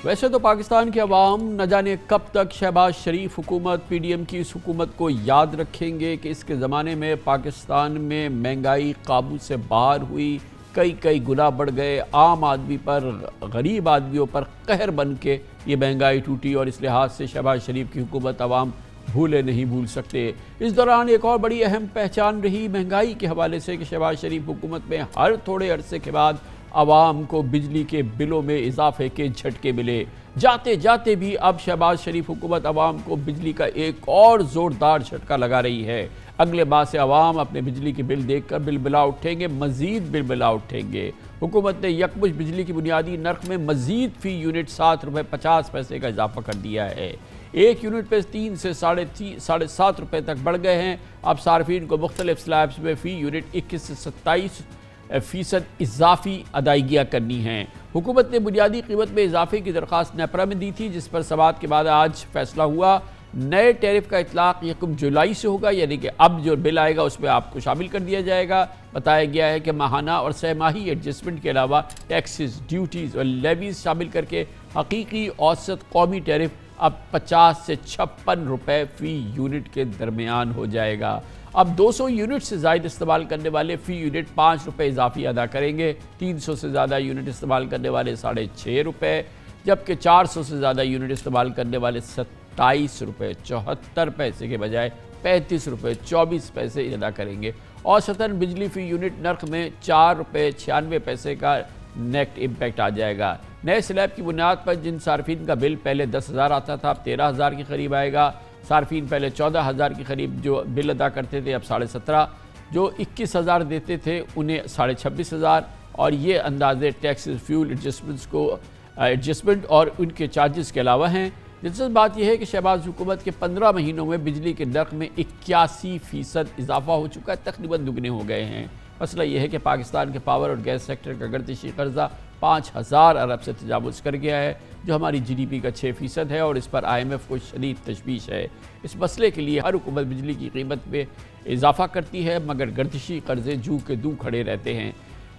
ویسے تو پاکستان کے عوام نہ جانے کب تک شہباز شریف حکومت پی ڈی ایم کی اس حکومت کو یاد رکھیں گے کہ اس کے زمانے میں پاکستان میں مہنگائی قابو سے باہر ہوئی، کئی گنا بڑھ گئے، عام آدمی پر، غریب آدمیوں پر قہر بن کے یہ مہنگائی ٹوٹی، اور اس لحاظ سے شہباز شریف کی حکومت عوام نہیں بھول سکتے۔ اس دوران ایک اور بڑی اہم پہچان رہی مہنگائی کے حوالے سے کہ شہباز شریف حکومت میں ہر تھوڑے عرصے کے بعد عوام کو بجلی کے بلوں میں اضافے کے جھٹکے ملے۔ جاتے بھی اب شہباز شریف حکومت عوام کو بجلی کا ایک اور زوردار جھٹکا لگا رہی ہے۔ اگلے ماہ سے عوام اپنے بجلی کے بل دیکھ کر بلا اٹھیں گے، مزید بلا اٹھیں گے۔ حکومت نے یکمشت بجلی کی بنیادی نرخ میں مزید فی یونٹ 7 روپے 50 پیسے کا اضافہ کر دیا ہے۔ ایک یونٹ پہ 3 سے 7.5 روپے تک بڑھ گئے ہیں۔ اب صارفین کو مختلف سلیبز میں فی یونٹ 21 سے 27% اضافی ادائیگیاں کرنی ہیں۔ حکومت نے بنیادی قیمت میں اضافے کی درخواست نیپرا میں دی تھی، جس پر سماعت کے بعد آج فیصلہ ہوا۔ نئے ٹیرف کا اطلاق 1 جولائی سے ہوگا، یعنی کہ اب جو بل آئے گا اس میں آپ کو شامل کر دیا جائے گا۔ بتایا گیا ہے کہ ماہانہ اور سہ ماہی ایڈجسٹمنٹ کے علاوہ ٹیکسز، ڈیوٹیز اور لیویز شامل کر کے حقیقی اوسط قومی ٹیرف اب 50 سے 56 روپے فی یونٹ کے درمیان ہو جائے گا۔ اب 200 یونٹ سے زائد استعمال کرنے والے فی یونٹ 5 روپے اضافی ادا کریں گے، 300 سے زیادہ یونٹ استعمال کرنے والے 6.5 روپے، جبکہ 400 سے زیادہ یونٹ استعمال کرنے والے 27 روپے 74 پیسے کے بجائے 35 روپے 24 پیسے ادا کریں گے۔ اوسطاً بجلی فی یونٹ نرخ میں 4 روپے 96 پیسے کا نیٹ امپیکٹ آ جائے گا۔ نئے سلیب کی بنیاد پر جن صارفین کا بل پہلے 10,000 آتا تھا اب 13,000 کے قریب آئے گا۔ صارفین پہلے 14,000 کے قریب جو بل ادا کرتے تھے اب 17,500، جو 21,000 دیتے تھے انہیں 26,500، اور یہ اندازے ٹیکسز، فیول ایڈجسٹمنٹ اور ان کے چارجز کے علاوہ ہیں۔ دلچسپ بات یہ ہے کہ شہباز حکومت کے 15 مہینوں میں بجلی کے نرخ میں 81% اضافہ ہو چکا ہے، تقریباً دگنے ہو گئے ہیں۔ مسئلہ یہ ہے کہ پاکستان کے پاور اور گیس سیکٹر کا گردشی قرضہ 5,000 ارب سے تجاوز کر گیا ہے، جو ہماری جی ڈی پی کا 6% ہے، اور اس پر IMF کو شدید تشویش ہے۔ اس مسئلے کے لیے ہر حکومت بجلی کی قیمت میں اضافہ کرتی ہے، مگر گردشی قرضے جو کے دو کھڑے رہتے ہیں۔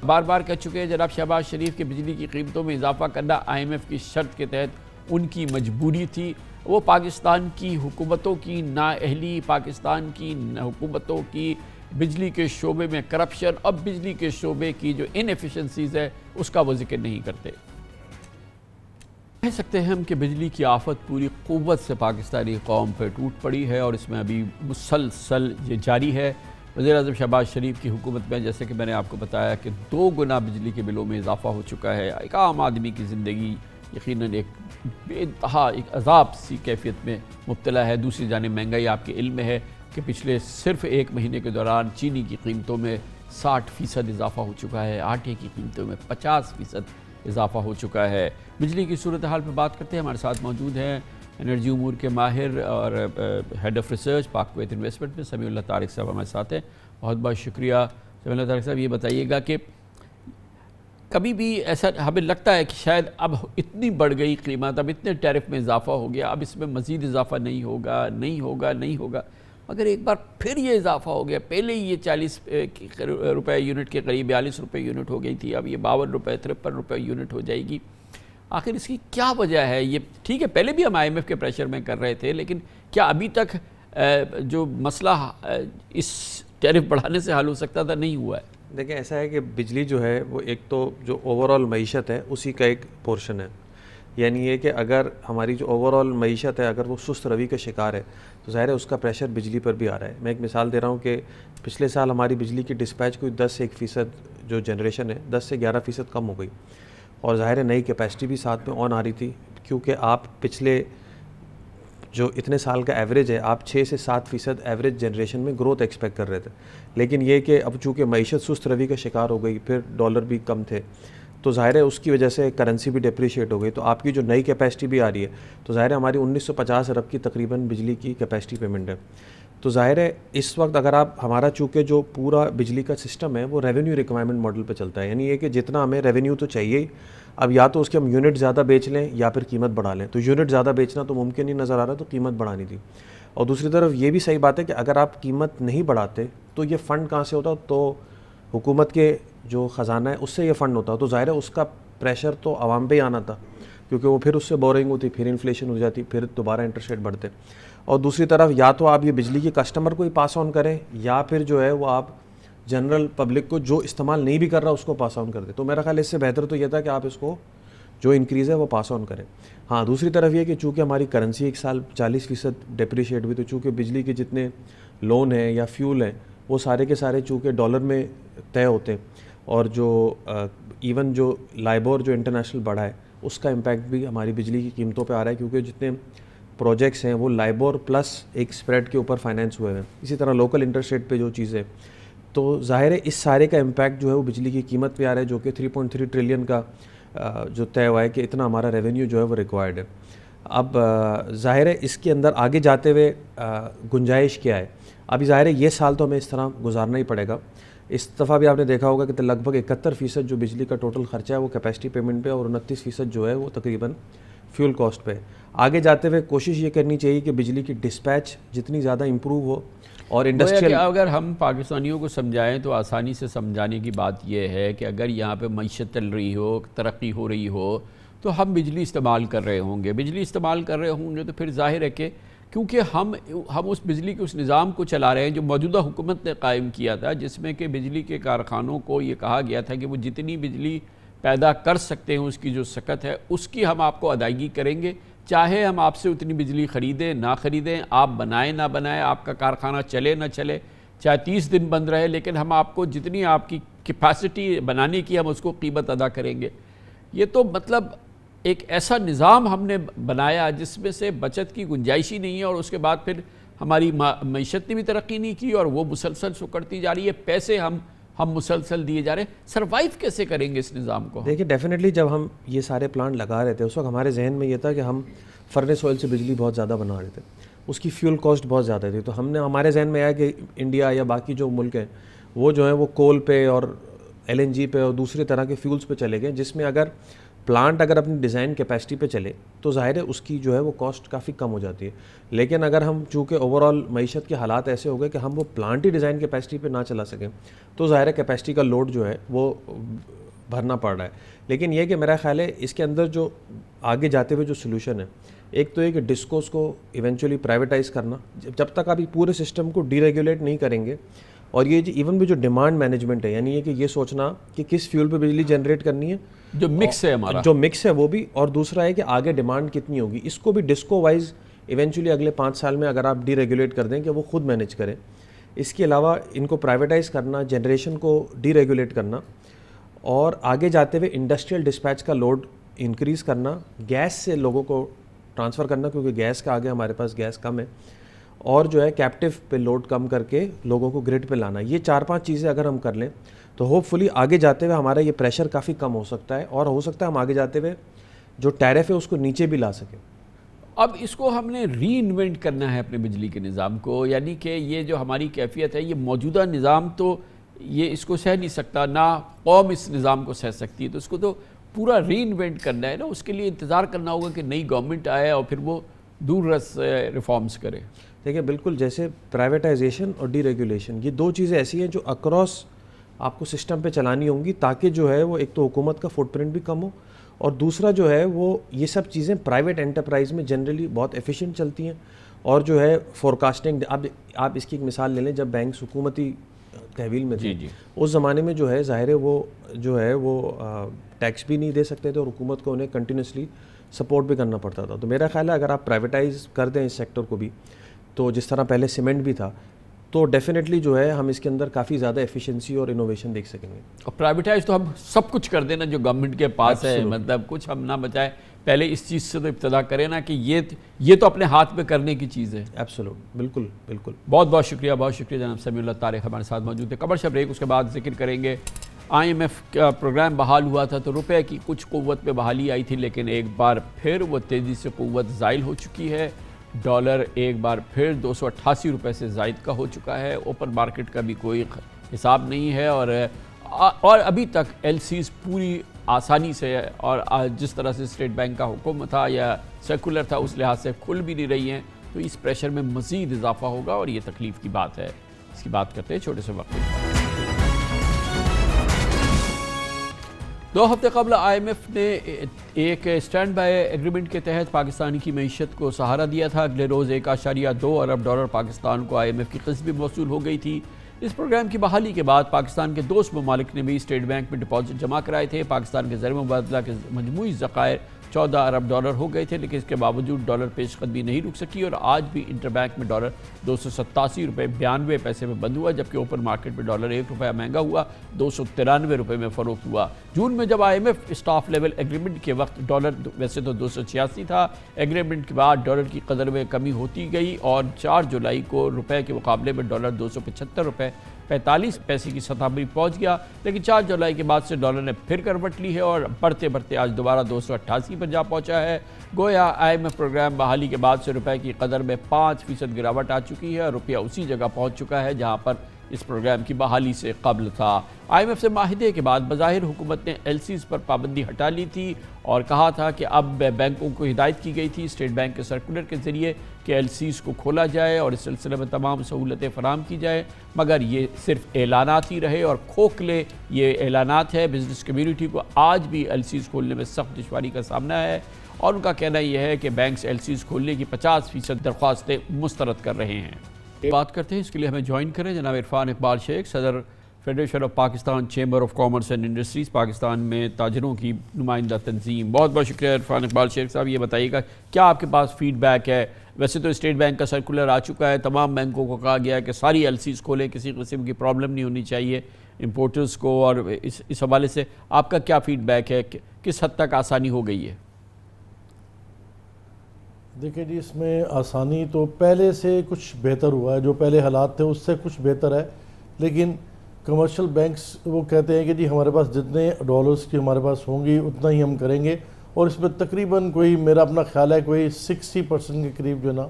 بار کہہ چکے ہیں جناب شہباز شریف کے بجلی کی قیمتوں میں اضافہ کرنا IMF کی شرط کے تحت ان کی مجبوری تھی۔ وہ پاکستان کی حکومتوں کی نااہلی، پاکستان کی حکومتوں کی بجلی کے شعبے میں کرپشن اور بجلی کے شعبے کی جو انیفیشنسیز ہے اس کا وہ ذکر نہیں کرتے۔ کہہ سکتے ہیں ہم کہ بجلی کی آفت پوری قوت سے پاکستانی قوم پہ ٹوٹ پڑی ہے، اور اس میں ابھی مسلسل یہ جاری ہے۔ وزیر اعظم شہباز شریف کی حکومت میں جیسے کہ میں نے آپ کو بتایا کہ 2 گنا بجلی کے بلوں میں اضافہ ہو چکا ہے۔ ایک عام آدمی کی زندگی یقیناً ایک بے انتہا ایک عذاب سی کیفیت میں مبتلا ہے۔ دوسری جانب مہنگائی آپ کے علم میں ہے کہ پچھلے صرف 1 مہینے کے دوران چینی کی قیمتوں میں 60% اضافہ ہو چکا ہے، آٹے کی قیمتوں میں 50% اضافہ ہو چکا ہے۔ بجلی کی صورتحال پہ بات کرتے ہیں، ہمارے ساتھ موجود ہیں انرجی امور کے ماہر اور ہیڈ آف ریسرچ پاک کویت انویسٹمنٹ میں سمیع اللہ طارق صاحب ہمارے ساتھ ہیں۔ بہت شکریہ سمیع اللہ طارق صاحب۔ یہ بتائیے گا کہ کبھی بھی ایسا ہمیں لگتا ہے کہ شاید اب اتنی بڑھ گئی قیمت، اب اتنے ٹیرف میں اضافہ ہو گیا، اب اس میں مزید اضافہ نہیں ہوگا، مگر ایک بار پھر یہ اضافہ ہو گیا۔ پہلے ہی یہ 40 روپے یونٹ کے قریب 42 روپے یونٹ ہو گئی تھی، اب یہ 52 روپے 53 روپے یونٹ ہو جائے گی۔ آخر اس کی کیا وجہ ہے؟ یہ ٹھیک ہے پہلے بھی ہم IMF کے پریشر میں کر رہے تھے، لیکن کیا ابھی تک جو مسئلہ اس ٹیرف بڑھانے سے حل ہو سکتا تھا نہیں ہوا ہے؟ دیکھیں ایسا ہے کہ بجلی جو ہے وہ ایک تو جو اوورآل معیشت ہے اسی کا ایک پورشن ہے، یعنی یہ کہ اگر ہماری جو اوورآل معیشت ہے اگر وہ سست روی کا شکار ہے تو ظاہر ہے اس کا پریشر بجلی پر بھی آ رہا ہے۔ میں ایک مثال دے رہا ہوں کہ پچھلے سال ہماری بجلی کی ڈسپیچ کوئی 10 سے 1% جو جنریشن ہے 10 سے 11% کم ہو گئی، اور ظاہر ہے نئی کیپیسٹی بھی ساتھ میں آن آ رہی تھی، کیونکہ آپ پچھلے جو اتنے سال کا ایوریج ہے آپ 6 سے 7% ایوریج جنریشن میں گروتھ ایکسپیکٹ کر رہے تھے، لیکن یہ کہ اب چونکہ معیشت سست روی کا شکار ہو گئی، پھر ڈالر بھی کم تھے، تو ظاہر ہے اس کی وجہ سے کرنسی بھی ڈیپریشیٹ ہو گئی، تو آپ کی جو نئی کیپیسٹی بھی آ رہی ہے، تو ظاہر ہے ہماری 1950 ارب کی تقریباً بجلی کی کیپیسٹی پیمنٹ ہے۔ تو ظاہر ہے اس وقت اگر آپ ہمارا چونکہ جو پورا بجلی کا سسٹم ہے وہ ریونیو ریکوائرمنٹ ماڈل پہ چلتا ہے، یعنی یہ کہ جتنا ہمیں ریونیو تو چاہیے ہی، اب یا تو اس کے ہم یونٹ زیادہ بیچ لیں یا پھر قیمت بڑھا لیں، تو یونٹ زیادہ بیچنا تو ممکن ہی نظر آ رہا، تو قیمت بڑھانی تھی۔ اور دوسری طرف یہ بھی صحیح بات ہے کہ اگر آپ قیمت نہیں بڑھاتے تو یہ فنڈ کہاں سے ہوتا، تو حکومت کے جو خزانہ ہے اس سے یہ فنڈ ہوتا، تو ظاہر ہے اس کا پریشر تو عوام پہ ہی آنا تھا۔ کیونکہ وہ پھر اس سے بورنگ ہوتی، پھر انفلیشن ہو جاتی، پھر دوبارہ انٹرسٹ ریٹ بڑھتے. اور دوسری طرف یا تو آپ یہ بجلی کی کسٹمر کو ہی پاس آن کریں یا پھر جو ہے وہ آپ جنرل پبلک کو جو استعمال نہیں بھی کر رہا اس کو پاس آن کر دیں. تو میرا خیال اس سے بہتر تو یہ تھا کہ آپ اس کو جو انکریز ہے وہ پاس آن کریں. ہاں دوسری طرف یہ کہ چونکہ ہماری کرنسی ایک سال 40% ڈیپریشیٹ ہوئی، تو چونکہ بجلی کے جتنے لون ہیں یا فیول ہیں وہ سارے کے سارے چونکہ ڈالر میں طے ہوتے ہیں، اور جو ایون جو لائبور جو انٹرنیشنل بڑھا ہے اس کا امپیکٹ بھی ہماری بجلی کی قیمتوں پہ آ رہا ہے، کیونکہ جتنے پروجیکٹس ہیں وہ لائبور پلس ایک اسپریڈ کے اوپر فائنینس ہوئے ہیں. اسی طرح لوکل انٹرسٹ ریٹ پہ جو چیزیں، تو ظاہر ہے اس سارے کا امپیکٹ جو ہے وہ بجلی کی قیمت پہ آ رہا ہے، جو کہ 3.3 ٹریلین کا جو طے ہوا ہے کہ اتنا ہمارا ریونیو جو ہے وہ ریکوائرڈ ہے. اب ظاہر ہے اس کے اندر آگے جاتے ہوئے گنجائش کیا ہے. ابھی ظاہر ہے یہ سال تو ہمیں اس طرح گزارنا ہی پڑے گا. اس دفعہ بھی آپ نے دیکھا ہوگا کہ لگ بھگ 71% جو بجلی کا ٹوٹل خرچہ ہے وہ کیپیسٹی پیمنٹ پہ، اور 29% جو ہے وہ تقریباً فیول کاسٹ پہ. آگے جاتے ہوئے کوشش یہ کرنی چاہیے کہ بجلی کی ڈسپیچ جتنی زیادہ امپروو ہو، اور انڈسٹریل اگر ہم پاکستانیوں کو سمجھائیں تو آسانی سے سمجھانے کی بات یہ ہے کہ اگر یہاں پہ معیشت چل رہی ہو، ترقی ہو رہی ہو، تو ہم بجلی استعمال کر رہے ہوں گے. بجلی استعمال کر رہے ہوں گے تو پھر ظاہر ہے کہ کیونکہ ہم اس بجلی کے اس نظام کو چلا رہے ہیں جو موجودہ حکومت نے قائم کیا تھا، جس میں کہ بجلی کے کارخانوں کو یہ کہا گیا تھا کہ وہ جتنی بجلی پیدا کر سکتے ہیں اس کی جو سکت ہے اس کی ہم آپ کو ادائیگی کریں گے، چاہے ہم آپ سے اتنی بجلی خریدیں نہ خریدیں، آپ بنائیں نہ بنائیں، آپ کا کارخانہ چلے نہ چلے، چاہے 30 دن بند رہے، لیکن ہم آپ کو جتنی آپ کی کیپیسٹی بنانے کی ہم اس کو قیمت ادا کریں گے. یہ تو مطلب ایک ایسا نظام ہم نے بنایا جس میں سے بچت کی گنجائش ہی نہیں ہے، اور اس کے بعد پھر ہماری معیشت نے بھی ترقی نہیں کی اور وہ مسلسل سکڑتی جا رہی ہے. پیسے ہم مسلسل دیے جا رہے ہیں. سروائیو کیسے کریں گے اس نظام کو؟ دیکھیں ڈیفینیٹلی جب ہم یہ سارے پلانٹ لگا رہے تھے اس وقت ہمارے ذہن میں یہ تھا کہ ہم فرنس آئل سے بجلی بہت زیادہ بنا رہے تھے، اس کی فیول کاسٹ بہت زیادہ تھی. تو ہمارے ذہن میں آیا کہ انڈیا یا باقی جو ملک ہیں وہ جو ہیں وہ کول پہ اور LNG پہ اور دوسرے طرح کے فیولز پہ چلے گئے، جس میں اگر پلانٹ اگر اپنی ڈیزائن کیپیسٹی پہ چلے تو ظاہر ہے اس کی جو ہے وہ کاسٹ کافی کم ہو جاتی ہے. لیکن اگر ہم چونکہ اوور آل معیشت کے حالات ایسے ہو گئے کہ ہم وہ پلانٹ ہی ڈیزائن کیپیسٹی پہ نہ چلا سکیں تو ظاہر ہے کیپیسٹی کا لوڈ جو ہے وہ بھرنا پڑ رہا ہے. لیکن یہ کہ میرا خیال ہے اس کے اندر جو آگے جاتے ہوئے جو سلوشن ہے، ایک تو یہ کہ ڈسکوز کو ایونچولی پرائیویٹائز کرنا، جب تک ابھی پورے سسٹم کو ڈی ریگولیٹ نہیں کریں گے. اور یہ ایون بھی جو ڈیمانڈ مینجمنٹ ہے، یعنی یہ کہ یہ سوچنا کہ کس فیول پہ بجلی جنریٹ کرنی ہے، جو مکس ہے ہمارا، جو مکس ہے وہ بھی، اور دوسرا ہے کہ آگے ڈیمانڈ کتنی ہوگی، اس کو بھی ڈسکو وائز ایونچولی اگلے 5 سال میں اگر آپ ڈی ریگولیٹ کر دیں کہ وہ خود مینیج کریں. اس کے علاوہ ان کو پرائیویٹائز کرنا، جنریشن کو ڈی ریگولیٹ کرنا، اور آگے جاتے ہوئے انڈسٹریل ڈسپیچ کا لوڈ انکریز کرنا، گیس سے لوگوں کو ٹرانسفر کرنا کیونکہ گیس کا آگے ہمارے پاس گیس کم ہے، اور جو ہے کیپٹیو پہ لوڈ کم کر کے لوگوں کو گرڈ پہ لانا. یہ 4-5 چیزیں اگر ہم کر لیں تو ہوپ فلی آگے جاتے ہوئے ہمارا یہ پریشر کافی کم ہو سکتا ہے، اور ہو سکتا ہے ہم آگے جاتے ہوئے جو ٹیرف ہے اس کو نیچے بھی لا سکیں. اب اس کو ہم نے ری انوینٹ کرنا ہے اپنے بجلی کے نظام کو، یعنی کہ یہ جو ہماری کیفیت ہے، یہ موجودہ نظام تو یہ اس کو سہ نہیں سکتا، نہ قوم اس نظام کو سہ سکتی ہے، تو اس کو تو پورا ری انوینٹ کرنا ہے نا. اس کے لیے انتظار کرنا ہوگا کہ نئی گورنمنٹ آئے اور پھر وہ دور رس ریفارمز کرے. دیکھیں بالکل جیسے پرائیویٹائزیشن اور ڈی ریگولیشن، یہ 2 چیزیں ایسی ہیں جو اکراس آپ کو سسٹم پہ چلانی ہوں گی، تاکہ جو ہے وہ ایک تو حکومت کا فٹ پرنٹ بھی کم ہو، اور دوسرا جو ہے وہ یہ سب چیزیں پرائیویٹ انٹرپرائز میں جنرلی بہت ایفیشینٹ چلتی ہیں. اور جو ہے فورکاسٹنگ، آپ اس کی ایک مثال لے لیں، جب بینکس حکومتی تحویل میں تھے اس زمانے میں جو ہے ظاہر ہے وہ جو ہے وہ ٹیکس بھی نہیں دے سکتے تھے، اور حکومت کو انہیں کنٹینیوسلی سپورٹ بھی کرنا پڑتا تھا. تو میرا خیال ہے اگر آپ پرائیویٹائز کر دیں اس سیکٹر کو بھی، تو جس طرح پہلے سیمنٹ بھی تھا، تو ڈیفینیٹلی جو ہے ہم اس کے اندر کافی زیادہ ایفیشنسی اور انوویشن دیکھ سکیں گے. اور پرائیویٹائز تو ہم سب کچھ کر دینا جو گورنمنٹ کے پاس ہے، مطلب کچھ ہم نہ بچائے، پہلے اس چیز سے تو ابتدا کریں نا کہ یہ تو اپنے ہاتھ میں کرنے کی چیز ہے. ایبسولوٹ، بالکل بالکل. بہت بہت شکریہ جناب سمیع اللہ طارق ہمارے ساتھ موجود تھے. کمرشل بریک، اس کے بعد ذکر کریں گے IMF کا پروگرام بحال ہوا تھا تو روپے کی کچھ قوت میں بحالی آئی تھی، لیکن ایک بار پھر وہ تیزی سے قوت زائل ہو چکی ہے. ڈالر ایک بار پھر 288 روپے سے زائد کا ہو چکا ہے. اوپن مارکیٹ کا بھی کوئی حساب نہیں ہے، اور ابھی تک LCs پوری آسانی سے، اور جس طرح سے اسٹیٹ بینک کا حکم تھا یا سیکولر تھا اس لحاظ سے کھل بھی نہیں رہی ہیں. تو اس پریشر میں مزید اضافہ ہوگا اور یہ تکلیف کی بات ہے. اس کی بات کرتے ہیں چھوٹے سے وقت. 2 ہفتے قبل IMF نے ایک اسٹینڈ بائی ایگریمنٹ کے تحت پاکستانی کی معیشت کو سہارا دیا تھا۔ اگلے روز 1.2 ارب ڈالر پاکستان کو IMF کی قسط بھی موصول ہو گئی تھی۔ اس پروگرام کی بحالی کے بعد پاکستان کے دوست ممالک نے بھی اسٹیٹ بینک میں ڈپازٹ جمع کرائے تھے۔ پاکستان کے زر مبادلہ کے مجموعی ذخائر 14 ارب ڈالر ہو گئے تھے، لیکن اس کے باوجود ڈالر پیش قدمی نہیں رک سکی اور آج بھی انٹر بینک میں ڈالر 287 روپے 92 پیسے میں بند ہوا، جبکہ اوپن مارکیٹ میں ڈالر 1 روپیہ مہنگا ہوا 293 روپے میں فروخت ہوا۔ جون میں جب IMF اسٹاف لیول ایگریمنٹ کے وقت ڈالر ویسے تو 286 تھا، ایگریمنٹ کے بعد ڈالر کی قدر میں کمی ہوتی گئی اور 4 جولائی کو روپے کے مقابلے میں ڈالر 275 روپے 45 پیسے کی سطح پر پہنچ گیا، لیکن 4 جولائی کے بعد سے ڈالر نے پھر کروٹ لی ہے اور بڑھتے بڑھتے آج دوبارہ 288 پر جا پہنچا ہے۔ گویا IMF پروگرام بحالی کے بعد سے روپے کی قدر میں 5% گراوٹ آ چکی ہے اور روپیہ اسی جگہ پہنچ چکا ہے جہاں پر اس پروگرام کی بحالی سے قبل تھا۔ IMF سے معاہدے کے بعد بظاہر حکومت نے LCs پر پابندی ہٹا لی تھی اور کہا تھا کہ اب بینکوں کو ہدایت کی گئی تھی اسٹیٹ بینک کے سرکولر کے ذریعے کہ LCs کو کھولا جائے اور اس سلسلے میں تمام سہولتیں فراہم کی جائے، مگر یہ صرف اعلانات ہی رہے اور کھوکھلے یہ اعلانات ہے۔ بزنس کمیونٹی کو آج بھی LCs کھولنے میں سخت دشواری کا سامنا ہے اور ان کا کہنا یہ ہے کہ بینکس LCs کھولنے کی 50% درخواستیں مسترد کر رہے ہیں۔ بات کرتے ہیں، اس کے لیے ہمیں جوائن کریں جناب عرفان اقبال شیخ، صدر federation of Pakistan chamber of commerce and industries, Pakistan میں تاجروں کی نمائندہ تنظیم۔ بہت بہت شکریہ عرفان اقبال شیخ صاحب۔ یہ بتائیے گا کیا آپ کے پاس فیڈ بیک ہے؟ ویسے تو اسٹیٹ بینک کا سرکولر آ چکا ہے، تمام بینکوں کو کہا گیا ہے کہ ساری LCs کھولیں، کسی قسم کی پرابلم نہیں ہونی چاہیے امپورٹرز کو، اور اس حوالے سے آپ کا کیا فیڈ بیک ہے؟ کس حد تک آسانی ہو گئی ہے؟ دیکھیں جی، اس میں آسانی تو پہلے سے کچھ بہتر ہوا ہے، جو پہلے حالات تھے اس سے کچھ بہتر ہے، لیکن کمرشل بینکس وہ کہتے ہیں کہ جی ہمارے پاس جتنے ڈالرز کی ہمارے پاس ہوں گی اتنا ہی ہم کریں گے، اور اس میں تقریباً کوئی میرا اپنا خیال ہے کوئی 60% کے قریب جو ہے نا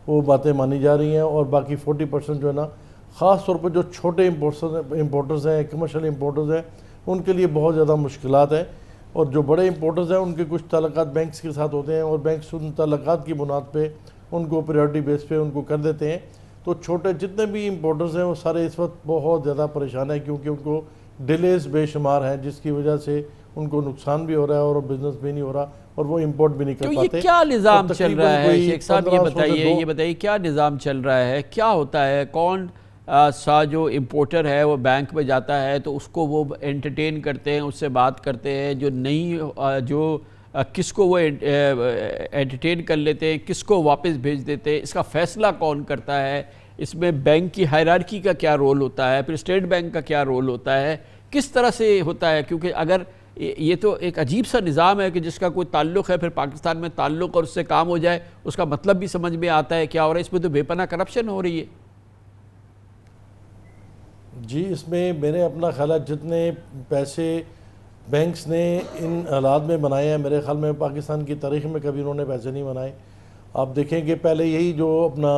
وہ باتیں مانی جا رہی ہیں، اور باقی 40% جو ہے نا خاص طور پہ جو چھوٹے امپورٹرز ہیں، کمرشل امپورٹرز ہیں، ان کے لیے بہت زیادہ مشکلات ہیں، اور جو بڑے امپورٹرز ہیں ان کے کچھ تعلقات بینکس کے ساتھ ہوتے ہیں اور بینکس ان تعلقات کی بنیاد پہ ان کو پریورٹی بیس پہ ان کو کر دیتے ہیں۔ تو چھوٹے جتنے بھی امپورٹرز ہیں وہ سارے اس وقت بہت زیادہ پریشان ہیں، کیونکہ ان کو ڈیلیز بے شمار ہیں، جس کی وجہ سے ان کو نقصان بھی ہو رہا ہے اور بزنس بھی نہیں ہو رہا اور وہ امپورٹ بھی نہیں کر پاتے۔ تو یہ کیا نظام چل رہا ہے شیخ صاحب؟ یہ بتائیے کیا نظام چل رہا ہے؟ کیا ہوتا ہے؟ کون سا جو امپورٹر ہے وہ بینک میں جاتا ہے تو اس کو وہ انٹرٹین کرتے ہیں، اس سے بات کرتے ہیں، جو نہیں جو کس کو وہ انٹرٹین کر لیتے ہیں، کس کو واپس بھیج دیتے ہیں، اس کا فیصلہ کون کرتا ہے؟ اس میں بینک کی ہائرارکی کا کیا رول ہوتا ہے؟ پھر اسٹیٹ بینک کا کیا رول ہوتا ہے؟ کس طرح سے ہوتا ہے؟ کیونکہ اگر یہ تو ایک عجیب سا نظام ہے کہ جس کا کوئی تعلق ہے، پھر پاکستان میں تعلق اور اس سے کام ہو جائے، اس کا مطلب بھی سمجھ میں آتا ہے کیا ہو رہا ہے۔ اس میں تو بے پناہ کرپشن ہو رہی ہے۔ جی، اس میں میرے اپنا خیال ہے جتنے پیسے بینکس نے ان حالات میں بنائے ہیں، میرے خیال میں پاکستان کی تاریخ میں کبھی انہوں نے پیسے نہیں بنائے۔ آپ دیکھیں کہ پہلے یہی جو اپنا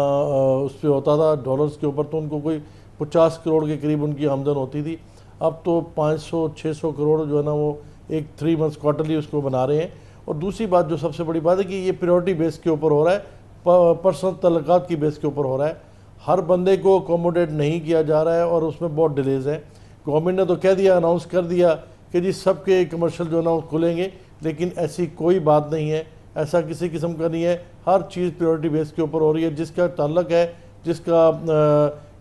اس پہ ہوتا تھا ڈالرز کے اوپر، تو ان کو کوئی 50 کروڑ کے قریب ان کی آمدن ہوتی تھی، اب تو 500-600 کروڑ جو ہے نا وہ ایک 3 months کوارٹرلی اس کو بنا رہے ہیں۔ اور دوسری بات جو سب سے بڑی بات ہے کہ یہ پریورٹی بیس کے اوپر ہو رہا ہے، پرسنل تعلقات کی بیس کے اوپر ہو رہا ہے، ہر بندے کو اکوموڈیٹ نہیں کیا جا رہا ہے اور اس میں بہت ڈیلیز ہیں۔ گورنمنٹ نے تو کہہ دیا، اناؤنس کر دیا کہ جی سب کے کمرشل جو ہے نا وہ کھلیں گے، لیکن ایسی کوئی بات نہیں ہے، ایسا کسی قسم کا نہیں ہے، ہر چیز پریورٹی بیس کے اوپر ہو رہی ہے۔ جس کا تعلق ہے، جس کا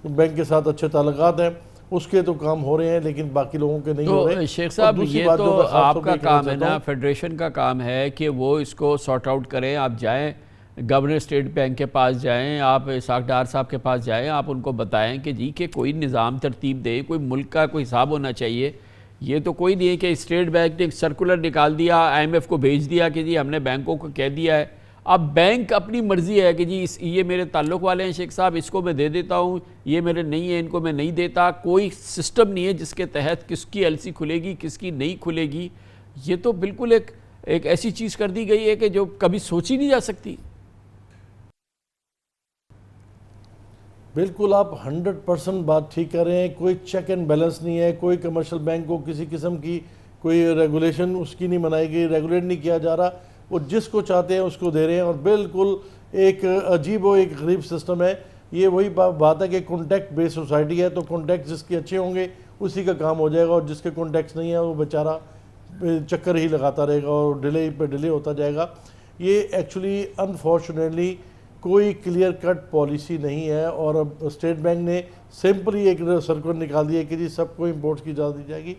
بینک کے ساتھ اچھے تعلقات ہیں، اس کے تو کام ہو رہے ہیں، لیکن باقی لوگوں کے نہیں ہو رہے۔ تو شیخ صاحب یہ تو آپ کا کام ہے نا، فیڈریشن کا کام ہے کہ وہ اس کو سارٹ آؤٹ کریں۔ آپ جائیں گورنر اسٹیٹ بینک کے پاس جائیں، آپ اسحاق ڈار صاحب کے پاس جائیں، آپ ان کو بتائیں کہ جی کہ کوئی نظام ترتیب دے، کوئی ملک کا کوئی حساب ہونا چاہیے۔ یہ تو کوئی نہیں ہے کہ اسٹیٹ بینک نے سرکولر نکال دیا، IMF کو بھیج دیا کہ جی ہم نے بینکوں کو کہہ دیا ہے۔ اب بینک اپنی مرضی ہے کہ جی یہ میرے تعلق والے ہیں شیخ صاحب، اس کو میں دے دیتا ہوں، یہ میرے نہیں ہیں، ان کو میں نہیں دیتا۔ کوئی سسٹم نہیں ہے جس کے تحت کس کی LC کھلے گی، کس کی نہیں کھلے گی۔ یہ تو بالکل ایک ایسی چیز کر دی گئی ہے کہ جو کبھی سوچی نہیں جا سکتی۔ بالکل آپ 100% بات ٹھیک کر رہے ہیں، کوئی چیک اینڈ بیلنس نہیں ہے، کوئی کمرشل بینک کو کسی قسم کی کوئی ریگولیشن اس کی نہیں بنائی گئی، ریگولیٹ نہیں کیا جا رہا، وہ جس کو چاہتے ہیں اس کو دے رہے ہیں، اور بالکل ایک عجیب و ایک غریب سسٹم ہے۔ یہ وہی بات ہے کہ کانٹیکٹ بیس سوسائٹی ہے، تو کانٹیکٹ جس کے اچھے ہوں گے اسی کا کام ہو جائے گا، اور جس کے کانٹیکٹس نہیں ہے وہ بیچارہ چکر ہی لگاتا رہے گا اور ڈیلے پہ ڈیلے ہوتا جائے گا. یہ ایکچولی انفارچونیٹلی کوئی کلیئر کٹ پالیسی نہیں ہے, اور اب اسٹیٹ بینک نے سمپلی ایک سرکولر نکال دیا کہ جی سب کو امپورٹس کی اجازت دی جائے گی,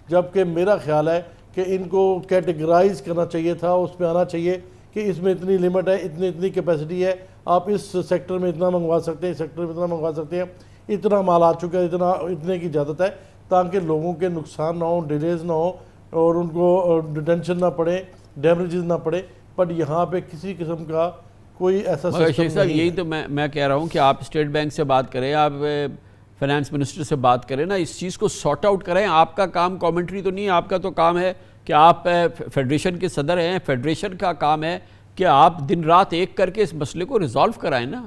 جبکہ میرا خیال ہے کہ ان کو کیٹیگرائز کرنا چاہیے تھا, اس میں آنا چاہیے کہ اس میں اتنی لمٹ ہے, اتنی کیپیسٹی ہے, آپ اس سیکٹر میں اتنا منگوا سکتے ہیں, اس سیکٹر میں اتنا منگوا سکتے ہیں, اتنا مال آ چکا ہے, اتنے کی اجازت ہے, تاکہ لوگوں کے نقصان نہ ہوں, ڈیلیز نہ ہوں, اور ان کو ڈیٹینشن نہ پڑے, ڈیمیجز نہ پڑے. بٹ یہاں پہ کسی قسم کا کوئی ایسا شیخ صاحب یہی تو میں کہہ رہا ہوں کہ آپ اسٹیٹ بینک سے بات کریں, آپ فائنانس منسٹر سے بات کریں نا, اس چیز کو سارٹ آؤٹ کریں. آپ کا کام کامنٹری تو نہیں ہے, آپ کا تو کام ہے کہ آپ فیڈریشن کے صدر ہیں, فیڈریشن کا کام ہے کہ آپ دن رات ایک کر کے اس مسئلے کو ریزالو کرائیں نا.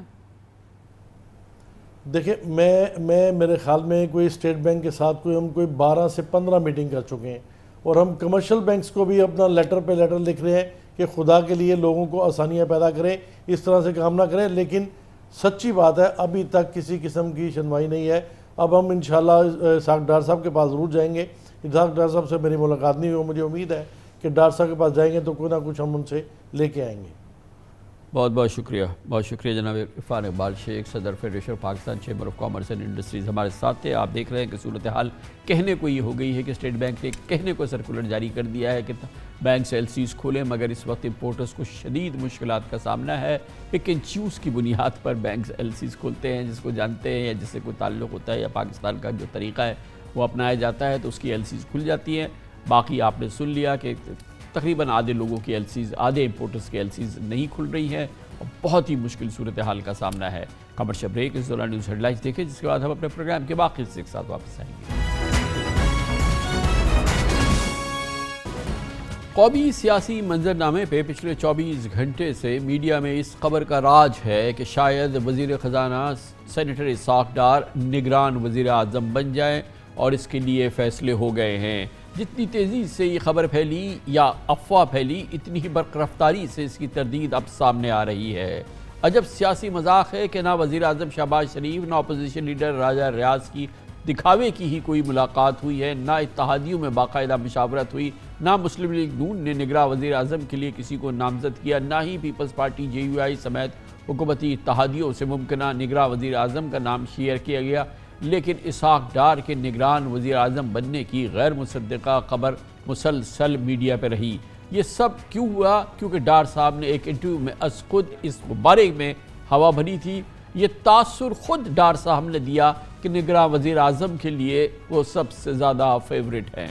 دیکھیں میں میرے خیال میں کوئی اسٹیٹ بینک کے ساتھ ہم کوئی 12 سے 15 میٹنگ کر چکے ہیں, اور ہم کمرشل بینکس کو بھی اپنا لیٹر پہ لیٹر لکھ رہے ہیں کہ خدا کے لیے لوگوں کو آسانیاں پیدا کریں, اس طرح سے کام نہ کریں. لیکن سچی بات ہے ابھی تک کسی قسم کی سنوائی نہیں ہے. اب ہم انشاءاللہ اسحاق ڈار صاحب کے پاس ضرور جائیں گے. اسحاق ڈار صاحب سے میری ملاقات نہیں ہوئی, مجھے امید ہے کہ ڈار صاحب کے پاس جائیں گے تو کوئی نہ کچھ ہم ان سے لے کے آئیں گے. بہت بہت شکریہ جناب عرفان اقبال شیخ, صدر federation Pakistan chamber of commerce and industries ہمارے ساتھ تھے. آپ دیکھ رہے ہیں کہ صورتحال کہنے کو یہ ہو گئی ہے کہ اسٹیٹ بینک نے کہنے کو سرکولر جاری کر دیا ہے کہ بینکس ایل سیز کھولیں, مگر اس وقت امپورٹرز کو شدید مشکلات کا سامنا ہے. پک اینڈ چوز کی بنیاد پر بینکس ایل سیز کھولتے ہیں, جس کو جانتے ہیں یا جس سے کوئی تعلق ہوتا ہے یا پاکستان کا جو طریقہ ہے وہ اپنایا جاتا ہے تو اس کی ایل سیز کھل جاتی ہیں. باقی آپ نے سن لیا کہ تقریباً آدھے لوگوں کی ایل سیز, آدھے امپورٹرز کی ایل سیز نہیں کھل رہی ہیں, اور بہت ہی مشکل صورتحال کا سامنا ہے. کمرشل بریک, اس دوران نیوز ہیڈ لائنز دیکھیں, جس کے بعد ہم اپنے پروگرام کے باقی حصے کے ساتھ واپس آئیں گے. قومی سیاسی منظرنامے پہ پچھلے 24 گھنٹے سے میڈیا میں اس خبر کا راج ہے کہ شاید وزیر خزانہ سینیٹر اسحاق ڈار نگران وزیر اعظم بن جائیں, اور اس کے لیے فیصلے ہو گئے ہیں. جتنی تیزی سے یہ خبر پھیلی یا افواہ پھیلی, اتنی ہی برق رفتاری سے اس کی تردید اب سامنے آ رہی ہے. عجب سیاسی مذاق ہے کہ نہ وزیر اعظم شہباز شریف, نہ اپوزیشن لیڈر راجہ ریاض کی دکھاوے کی ہی کوئی ملاقات ہوئی ہے, نہ اتحادیوں میں باقاعدہ مشاورت ہوئی, نہ مسلم لیگ نون نے نگراں وزیر اعظم کے لیے کسی کو نامزد کیا, نہ ہی پیپلز پارٹی JUI سمیت حکومتی اتحادیوں سے ممکنہ نگراں وزیر اعظم کا نام شیئر کیا گیا. لیکن اسحاق ڈار کے نگران وزیر اعظم بننے کی غیر مصدقہ خبر مسلسل میڈیا پہ رہی. یہ سب کیوں ہوا؟ کیونکہ ڈار صاحب نے ایک انٹرویو میں از خود اس بارے میں ہوا بھری تھی. یہ تاثر خود ڈار صاحب نے دیا کہ نگراں وزیر اعظم کے لیے وہ سب سے زیادہ فیورٹ ہیں.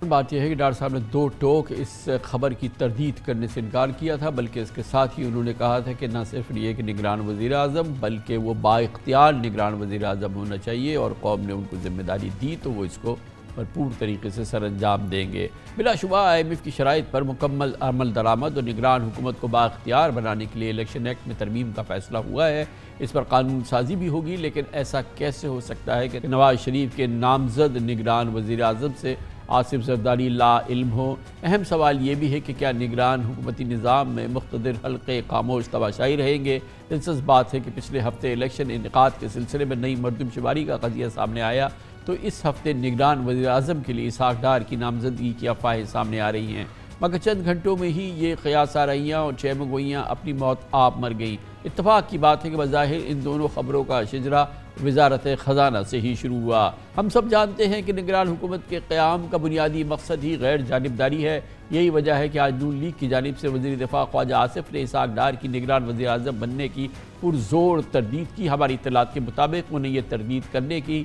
بات یہ ہے کہ ڈار صاحب نے دو ٹوک اس خبر کی تردید کرنے سے انکار کیا تھا, بلکہ اس کے ساتھ ہی انہوں نے کہا تھا کہ نہ صرف یہ کہ نگران وزیر اعظم بلکہ وہ با اختیار نگران وزیر اعظم ہونا چاہیے, اور قوم نے ان کو ذمہ داری دی تو وہ اس کو بھرپور طریقے سے سر انجام دیں گے. بلا شبہ IMF کی شرائط پر مکمل عمل درآمد اور نگران حکومت کو با اختیار بنانے کے لیے الیکشن ایکٹ میں ترمیم کا فیصلہ ہوا ہے. اس پر قانون سازی بھی ہوگی, لیکن ایسا کیسے ہو سکتا ہے کہ نواز شریف کے نامزد نگران وزیر اعظم سے آصف زرداری لا علم ہو؟ اہم سوال یہ بھی ہے کہ کیا نگران حکومتی نظام میں مقتدر حلقے خاموش تماشائی رہیں گے؟ دلچسپ بات ہے کہ پچھلے ہفتے الیکشن انعقاد کے سلسلے میں نئی مردم شماری کا قضیہ سامنے آیا, تو اس ہفتے نگران وزیر اعظم کے لیے اسحاق ڈار کی نامزدگی کی افواہیں سامنے آ رہی ہیں. مگر چند گھنٹوں میں ہی یہ قیاس آرائیاں اور چہمگوئیاں اپنی موت آپ مر گئیں. اتفاق کی بات ہے کہ بظاہر ان دونوں خبروں کا شجرہ وزارت خزانہ سے ہی شروع ہوا. ہم سب جانتے ہیں کہ نگران حکومت کے قیام کا بنیادی مقصد ہی غیر جانبداری ہے. یہی وجہ ہے کہ آج نون لیگ کی جانب سے وزیر دفاع خواجہ آصف نے اسحاق ڈار کی نگران وزیر اعظم بننے کی پرزور تردید کی. ہماری اطلاعات کے مطابق انہیں یہ تردید کرنے کی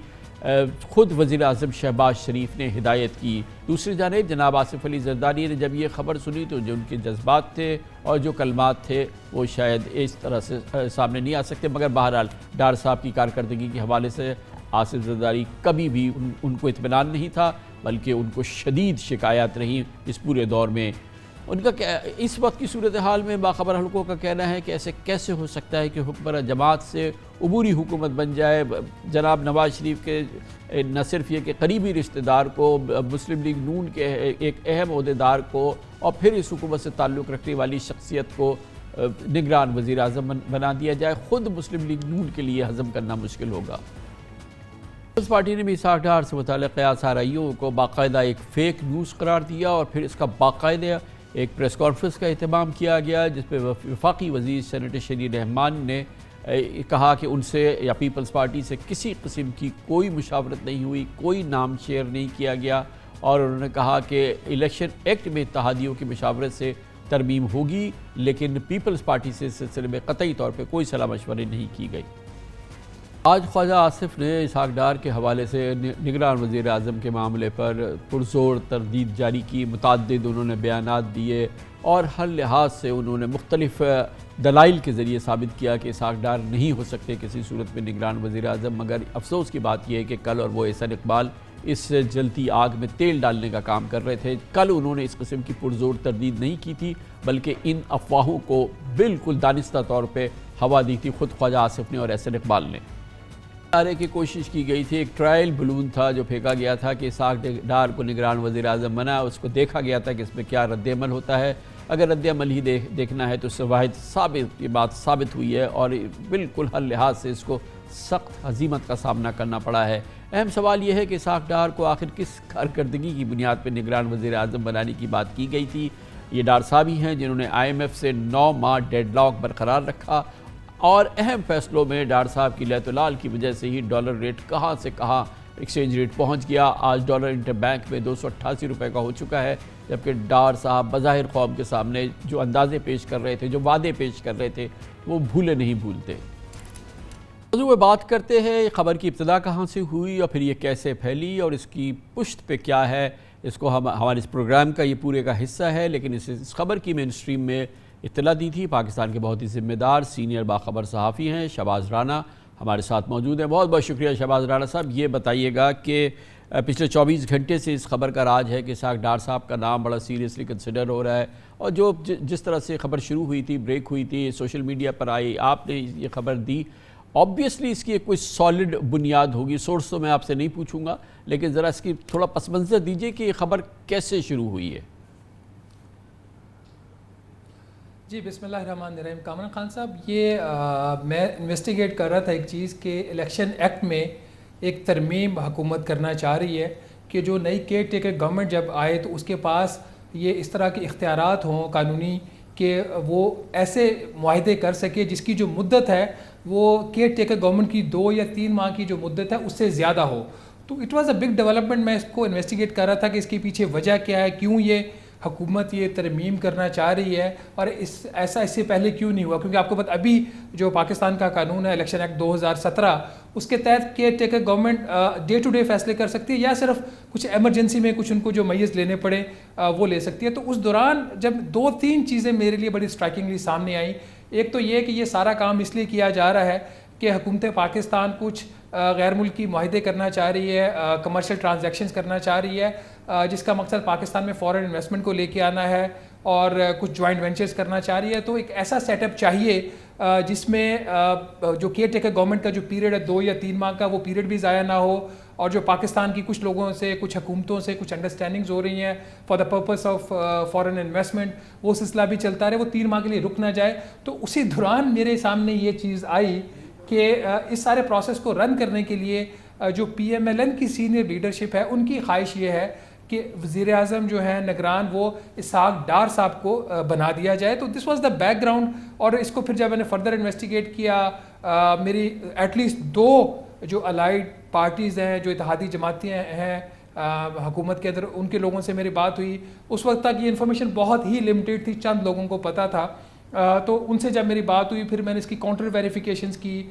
خود وزیر اعظم شہباز شریف نے ہدایت کی. دوسری جانب جناب آصف علی زرداری نے جب یہ خبر سنی تو جو ان کے جذبات تھے اور جو کلمات تھے وہ شاید اس طرح سے سامنے نہیں آ سکتے, مگر بہرحال ڈار صاحب کی کارکردگی کے حوالے سے آصف زرداری کبھی بھی ان کو اطمینان نہیں تھا, بلکہ ان کو شدید شکایات رہیں اس پورے دور میں. ان کا اس وقت کی صورتحال میں باخبر حلقوں کا کہنا ہے کہ ایسے کیسے ہو سکتا ہے کہ حکمراں جماعت سے عبوری حکومت بن جائے. جناب نواز شریف کے نہ صرف یہ کہ قریبی رشتہ دار کو, مسلم لیگ نون کے ایک اہم عہدیدار کو, اور پھر اس حکومت سے تعلق رکھنے والی شخصیت کو نگران وزیر اعظم بنا دیا جائے, خود مسلم لیگ نون کے لیے ہضم کرنا مشکل ہوگا. پیپلز پارٹی نے بھی اسحاق ڈار سے متعلق قیاس کو باقاعدہ ایک فیک نیوز قرار دیا اور پھر اس کا باقاعدہ ایک پریس کانفرنس کا اہتمام کیا گیا، جس پہ وفاقی وزیر سینیٹر شریر رحمان نے کہا کہ ان سے یا پیپلز پارٹی سے کسی قسم کی کوئی مشاورت نہیں ہوئی، کوئی نام شیئر نہیں کیا گیا، اور انہوں نے کہا کہ الیکشن ایکٹ میں اتحادیوں کی مشاورت سے ترمیم ہوگی، لیکن پیپلز پارٹی سے اس سلسلے میں قطعی طور پہ کوئی صلاح مشورے نہیں کی گئی۔ آج خواجہ آصف نے اسحاق ڈار کے حوالے سے نگران وزیر اعظم کے معاملے پر پرزور تردید جاری کی، متعدد انہوں نے بیانات دیے اور ہر لحاظ سے انہوں نے مختلف دلائل کے ذریعے ثابت کیا کہ اسحاق ڈار نہیں ہو سکتے کسی صورت میں نگران وزیر اعظم، مگر افسوس کی بات یہ ہے کہ کل اور وہ احسن اقبال اس جلتی آگ میں تیل ڈالنے کا کام کر رہے تھے۔ کل انہوں نے اس قسم کی پرزور تردید نہیں کی تھی، بلکہ ان افواہوں کو بالکل دانستہ طور پہ ہوا دی تھی خود خواجہ آصف نے اور احسن اقبال نے۔ کی کوشش کی گئی تھی، ایک ٹرائل بلون تھا جو پھینکا گیا تھا کہ اسحاق ڈار کو نگران وزیر اعظم بنا، اس کو دیکھا گیا تھا کہ اس میں کیا رد عمل ہوتا ہے۔ اگر رد عمل ہی دیکھنا ہے تو اس سے واحد یہ بات ثابت ہوئی ہے اور بالکل ہر لحاظ سے اس کو سخت ہزیمت کا سامنا کرنا پڑا ہے۔ اہم سوال یہ ہے کہ اسحاق ڈار کو آخر کس کارکردگی کی بنیاد پہ نگران وزیر اعظم بنانے کی بات کی گئی تھی۔ یہ ڈار صاحب ہی ہیں جنہوں نے IMF سے 9 ماہ ڈیڈ لاک برقرار رکھا، اور اہم فیصلوں میں ڈار صاحب کی لیت و لال کی وجہ سے ہی ڈالر ریٹ کہاں سے کہاں ایکسچینج ریٹ پہنچ گیا۔ آج ڈالر انٹر بینک میں 288 روپے کا ہو چکا ہے، جبکہ ڈار صاحب بظاہر قوم کے سامنے جو اندازے پیش کر رہے تھے، جو وعدے پیش کر رہے تھے، وہ بھولے نہیں بھولتے۔ موضوع میں بات کرتے ہیں خبر کی ابتدا کہاں سے ہوئی اور پھر یہ کیسے پھیلی اور اس کی پشت پہ کیا ہے، اس کو ہمارے اس پروگرام کا یہ پورے کا حصہ ہے، لیکن اس خبر کی مین سٹریم میں اطلاع دی تھی پاکستان کے بہت ہی ذمہ دار سینئر باخبر صحافی ہیں شہباز رانا، ہمارے ساتھ موجود ہیں۔ بہت بہت شکریہ شہباز رانا صاحب۔ یہ بتائیے گا کہ پچھلے 24 گھنٹے سے اس خبر کا راج ہے کہ اسحاق ڈار صاحب کا نام بڑا سیریسلی کنسیڈر ہو رہا ہے، اور جس طرح سے خبر شروع ہوئی تھی، بریک ہوئی تھی، سوشل میڈیا پر آئی، آپ نے یہ خبر دی، آبویسلی اس کی ایک کوئی سالڈ بنیاد ہوگی۔ سورس تو میں آپ سے نہیں پوچھوں گا، لیکن ذرا اس کی تھوڑا پس منظر دیجئے کہ یہ خبر کیسے شروع ہوئی ہے۔ جی بسم اللہ الرحمن الرحیم۔ کامران خان صاحب، یہ میں انویسٹیگیٹ کر رہا تھا ایک چیز کہ الیکشن ایکٹ میں ایک ترمیم حکومت کرنا چاہ رہی ہے کہ جو نئی کیئر ٹیکر گورنمنٹ جب آئے تو اس کے پاس یہ اس طرح کے اختیارات ہوں قانونی کہ وہ ایسے معاہدے کر سکے جس کی جو مدت ہے وہ کیئر ٹیکر گورنمنٹ کی 2 یا 3 ماہ کی جو مدت ہے اس سے زیادہ ہو۔ تو it was a big development. میں اس کو انویسٹیگیٹ کر رہا تھا کہ اس کے پیچھے وجہ کیا ہے، کیوں یہ حکومت یہ ترمیم کرنا چاہ رہی ہے، اور ایسا اس سے پہلے کیوں نہیں ہوا، کیونکہ آپ کو پتہ ابھی جو پاکستان کا قانون ہے الیکشن ایکٹ 2017 اس کے تحت caretaker government day to day فیصلے کر سکتی ہے یا صرف کچھ ایمرجنسی میں کچھ ان کو جو میز لینے پڑے وہ لے سکتی ہے۔ تو اس دوران جب 2-3 چیزیں میرے لیے بڑی اسٹرائکنگلی سامنے آئیں، ایک تو یہ کہ یہ سارا کام اس لیے کیا جا رہا ہے کہ حکومت پاکستان کچھ غیر ملکی معاہدے کرنا چاہ رہی ہے، کمرشل ٹرانزیکشنز کرنا چاہ رہی ہے، جس کا مقصد پاکستان میں فورن انویسٹمنٹ کو لے کے آنا ہے اور کچھ جوائنٹ وینچرز کرنا چاہ رہی ہے۔ تو ایک ایسا سیٹ اپ چاہیے جس میں جو کیئر ٹیکر گورنمنٹ کا جو پیریڈ ہے 2 یا 3 ماہ کا، وہ پیریڈ بھی ضائع نہ ہو، اور جو پاکستان کی کچھ لوگوں سے کچھ حکومتوں سے کچھ انڈرسٹینڈنگز ہو رہی ہیں for the purpose of foreign investment, وہ سلسلہ بھی چلتا رہے، وہ 3 ماہ کے لیے رک نہ جائے۔ تو اسی دوران میرے سامنے یہ چیز آئی کہ اس سارے پروسیس کو رن کرنے کے لیے جو PMLN کی سینئر لیڈرشپ ہے ان کی خواہش یہ ہے کہ وزیر اعظم جو ہے نگران وہ اسحاق ڈار صاحب کو بنا دیا جائے۔ تو this was the back ground, اور اس کو پھر جب میں نے فردر انویسٹیگیٹ کیا، میری ایٹ لیسٹ 2 جو الائیڈ پارٹیز ہیں، جو اتحادی جماعتیں ہیں حکومت کے اندر، ان کے لوگوں سے میری بات ہوئی۔ اس وقت تک یہ انفارمیشن بہت ہی لمیٹیڈ تھی، چند لوگوں کو پتہ تھا۔ تو ان سے جب میری بات ہوئی، پھر میں نے اس کی کاؤنٹر ویریفیکیشنز کی،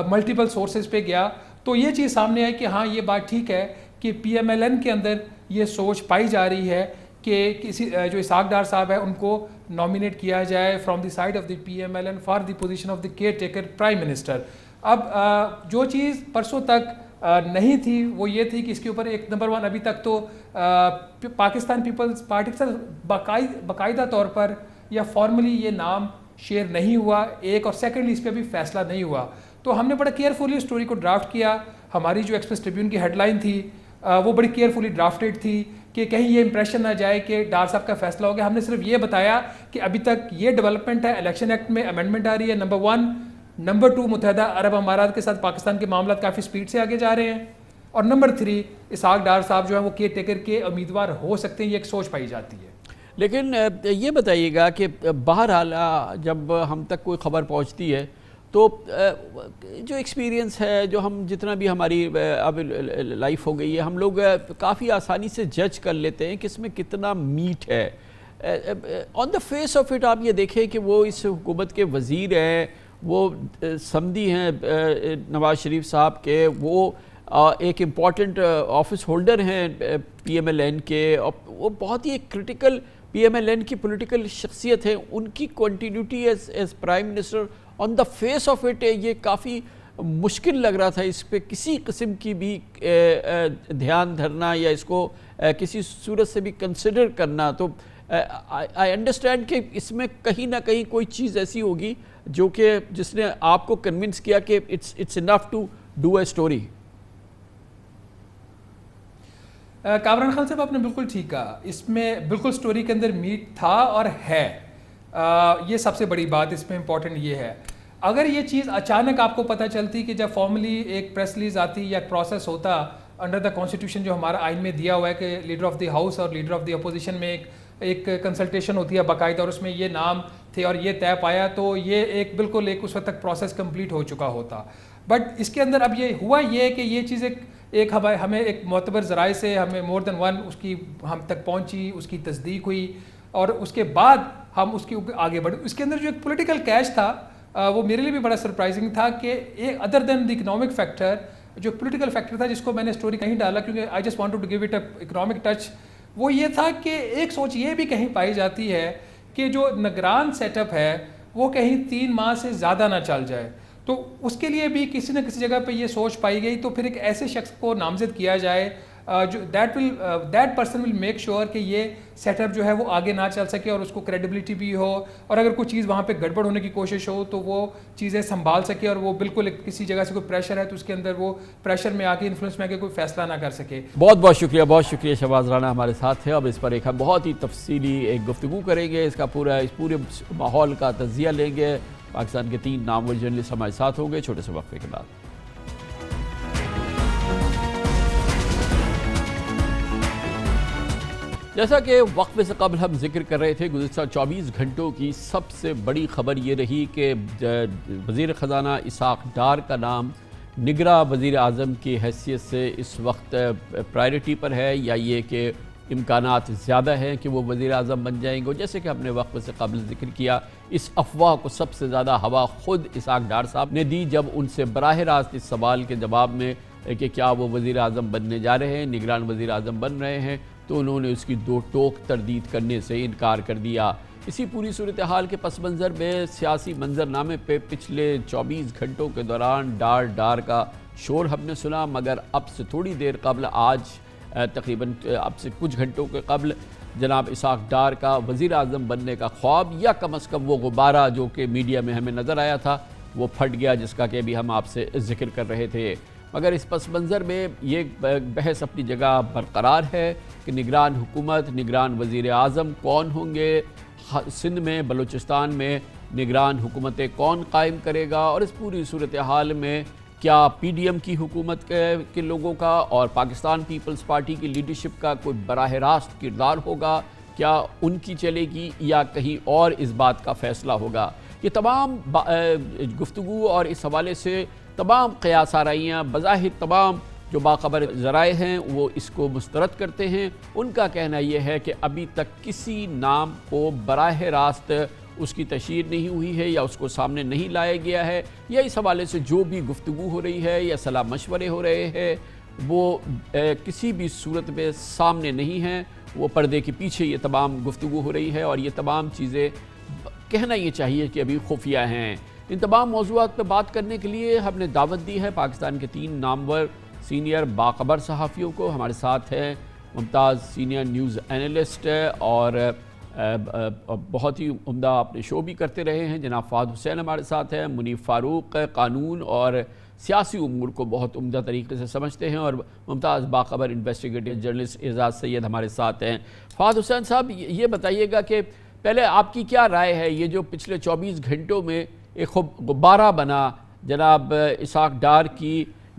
ملٹیپل سورسز پہ گیا، تو یہ چیز سامنے آئی کہ ہاں یہ بات ٹھیک ہے کہ PMLN کے اندر یہ سوچ پائی جا رہی ہے کہ کسی جو اسحاق ڈار صاحب ہے ان کو نامینیٹ کیا جائے from the side of the PMLN for the position of the care taker prime minister. اب جو چیز پرسوں تک نہیں تھی وہ یہ تھی کہ اس کے اوپر ایک نمبر 1 ابھی تک تو پاکستان پیپلز پارٹی سے باقاعدہ طور پر یا فارملی یہ نام شیئر نہیں ہوا، ایک، اور سیکنڈلی اس پہ بھی فیصلہ نہیں ہوا۔ تو ہم نے بڑا کیئرفلی اسٹوری کو ڈرافٹ کیا۔ ہماری جو ایکسپریس ٹریبیون کی ہیڈ لائن تھی وہ بڑی کیئرفلی ڈرافٹڈ تھی کہ کہیں یہ امپریشن نہ جائے کہ ڈار صاحب کا فیصلہ ہو گیا۔ ہم نے صرف یہ بتایا کہ ابھی تک یہ ڈیولپمنٹ ہے، الیکشن ایکٹ میں امینڈمنٹ آ رہی ہے، نمبر 1، نمبر 2 متحدہ عرب امارات کے ساتھ پاکستان کے معاملات کافی سپیڈ سے آگے جا رہے ہیں، اور نمبر 3 اسحاق ڈار صاحب جو ہیں وہ کیئر ٹیکر کے امیدوار ہو سکتے ہیں، یہ ایک سوچ پائی جاتی ہے۔ لیکن یہ بتائیے گا کہ بہرحال جب ہم تک کوئی خبر پہنچتی ہے تو جو ایکسپیرینس ہے، جو ہم جتنا بھی ہماری اب لائف ہو گئی ہے، ہم لوگ کافی آسانی سے جج کر لیتے ہیں کہ اس میں کتنا میٹ ہے۔ آن دا فیس آف اٹ آپ یہ دیکھیں کہ وہ اس حکومت کے وزیر ہیں، وہ سمدی ہیں نواز شریف صاحب کے، وہ ایک امپورٹنٹ آفس ہولڈر ہیں پی ایم ایل این کے، اور وہ بہت ہی ایک critical P M L N کی پولیٹیکل شخصیت ہے، ان کی continuity as prime minister on the face of it یہ کافی مشکل لگ رہا تھا اس پہ کسی قسم کی بھی دھیان دھرنا یا اس کو کسی صورت سے بھی کنسیڈر کرنا۔ تو آئی انڈرسٹینڈ کہ اس میں کہیں نہ کہیں کوئی چیز ایسی ہوگی جو کہ جس نے آپ کو کنونس کیا کہ it's enough to do a story. Kamran Khan sahab آپ نے بالکل ٹھیک کہا، اس میں بالکل سٹوری کے اندر میٹ تھا اور ہے، یہ سب سے بڑی بات اس میں امپورٹنٹ یہ ہے۔ اگر یہ چیز اچانک آپ کو پتہ چلتی کہ جب فارملی ایک پریس ریلیز آتی یا ایک پروسیس ہوتا انڈر دا کانسٹیٹیوشن جو ہمارا آئین میں دیا ہوا ہے کہ لیڈر آف دی ہاؤس اور لیڈر آف دی اپوزیشن میں ایک کنسلٹیشن ہوتی ہے باقاعدہ، اور اس میں یہ نام تھے اور یہ طے پایا، تو یہ ایک بالکل ایک اس وقت تک پروسیس کمپلیٹ ہو چکا ہوتا۔ بٹ اس کے اندر اب یہ ہوا یہ کہ یہ چیز ایک ہمیں ایک معتبر ذرائع سے ہمیں مور دین ون اس کی ہم تک پہنچی، اس کی تصدیق ہوئی، اور اس کے بعد ہم اس کی آگے بڑھے۔ اس کے اندر جو ایک پولیٹیکل کیش تھا وہ میرے لیے بھی بڑا سرپرائزنگ تھا کہ ایک other than the economic factor, جو پولیٹیکل فیکٹر تھا جس کو میں نے اسٹوری کہیں ڈالا کیونکہ I just wanted to give it a economic touch, وہ یہ تھا کہ ایک سوچ یہ بھی کہیں پائی جاتی ہے کہ جو نگران سیٹ اپ ہے وہ کہیں 3 ماہ سے زیادہ نہ چل جائے، تو اس کے لیے بھی کسی نہ کسی جگہ پہ یہ سوچ پائی گئی، تو پھر ایک ایسے شخص کو نامزد کیا جائے جو that person will make sure کہ یہ سیٹ اپ جو ہے وہ آگے نہ چل سکے اور اس کو کریڈیبلٹی بھی ہو، اور اگر کوئی چیز وہاں پہ گڑبڑ ہونے کی کوشش ہو تو وہ چیزیں سنبھال سکے، اور وہ بالکل کسی جگہ سے کوئی پریشر ہے تو اس کے اندر وہ پریشر میں آ کے انفلوئنس میں آ کے کوئی فیصلہ نہ کر سکے۔ بہت شکریہ شہباز رانا ہمارے ساتھ ہے۔ اب اس پر ایک ہم بہت ہی تفصیلی ایک گفتگو کریں گے، اس پورے ماحول کا تجزیہ لیں گے۔ پاکستان کے 3 نامور جرنلسٹ ہمارے ساتھ ہوں گے چھوٹے سے وقفے کے بعد۔ جیسا کہ وقفے سے قبل ہم ذکر کر رہے تھے، گزشتہ 24 گھنٹوں کی سب سے بڑی خبر یہ رہی کہ وزیر خزانہ اسحاق ڈار کا نام نگراں وزیر اعظم کی حیثیت سے اس وقت پرائرٹی پر ہے، یا یہ کہ امکانات زیادہ ہیں کہ وہ وزیر اعظم بن جائیں گے۔ جیسے کہ ہم نے وقفے سے قبل ذکر کیا، اس افواہ کو سب سے زیادہ ہوا خود اسحاق ڈار صاحب نے دی جب ان سے براہ راست اس سوال کے جواب میں کہ کیا وہ وزیر اعظم بننے جا رہے ہیں، نگران وزیر اعظم بن رہے ہیں، تو انہوں نے اس کی 2 ٹوک تردید کرنے سے انکار کر دیا۔ اسی پوری صورتحال کے پس منظر میں سیاسی منظرنامے پہ پچھلے 24 گھنٹوں کے دوران ڈار کا شور ہم نے سنا، مگر اب سے تھوڑی دیر قبل، آج تقریباً اب سے کچھ گھنٹوں کے قبل، جناب اسحاق ڈار کا وزیر اعظم بننے کا خواب، یا کم از کم وہ غبارہ جو کہ میڈیا میں ہمیں نظر آیا تھا وہ پھٹ گیا، جس کا کہ ابھی ہم آپ سے ذکر کر رہے تھے۔ مگر اس پس منظر میں یہ بحث اپنی جگہ برقرار ہے کہ نگران حکومت، نگران وزیر اعظم کون ہوں گے، سندھ میں، بلوچستان میں نگران حکومتیں کون قائم کرے گا، اور اس پوری صورتحال میں کیا پی ڈی ایم کی حکومت کے لوگوں کا اور پاکستان پیپلز پارٹی کی لیڈرشپ کا کوئی براہ راست کردار ہوگا، کیا ان کی چلے گی یا کہیں اور اس بات کا فیصلہ ہوگا۔ یہ تمام گفتگو اور اس حوالے سے تمام قیاس آرائیاں بظاہر تمام جو باخبر ذرائع ہیں وہ اس کو مسترد کرتے ہیں۔ ان کا کہنا یہ ہے کہ ابھی تک کسی نام کو براہ راست اس کی تشہیر نہیں ہوئی ہے یا اس کو سامنے نہیں لایا گیا ہے، یا اس حوالے سے جو بھی گفتگو ہو رہی ہے یا صلاح مشورے ہو رہے ہیں وہ کسی بھی صورت میں سامنے نہیں ہیں، وہ پردے کے پیچھے یہ تمام گفتگو ہو رہی ہے، اور یہ تمام چیزیں کہنا یہ چاہیے کہ ابھی خفیہ ہیں۔ ان تمام موضوعات پہ بات کرنے کے لیے ہم نے دعوت دی ہے پاکستان کے 3 نامور سینئر باخبر صحافیوں کو۔ ہمارے ساتھ ہیں ممتاز سینئر نیوز اینالسٹ اور بہت ہی عمدہ اپنے شو بھی کرتے رہے ہیں جناب فہد حسین ہمارے ساتھ ہیں، منیف فاروق قانون اور سیاسی امور کو بہت عمدہ طریقے سے سمجھتے ہیں، اور ممتاز باخبر انویسٹیگیٹو جرنلسٹ اعزاز سید ہمارے ساتھ ہیں۔ فہد حسین صاحب یہ بتائیے گا کہ پہلے آپ کی کیا رائے ہے، یہ جو پچھلے 24 گھنٹوں میں ایک غبارہ بنا جناب اسحاق ڈار کی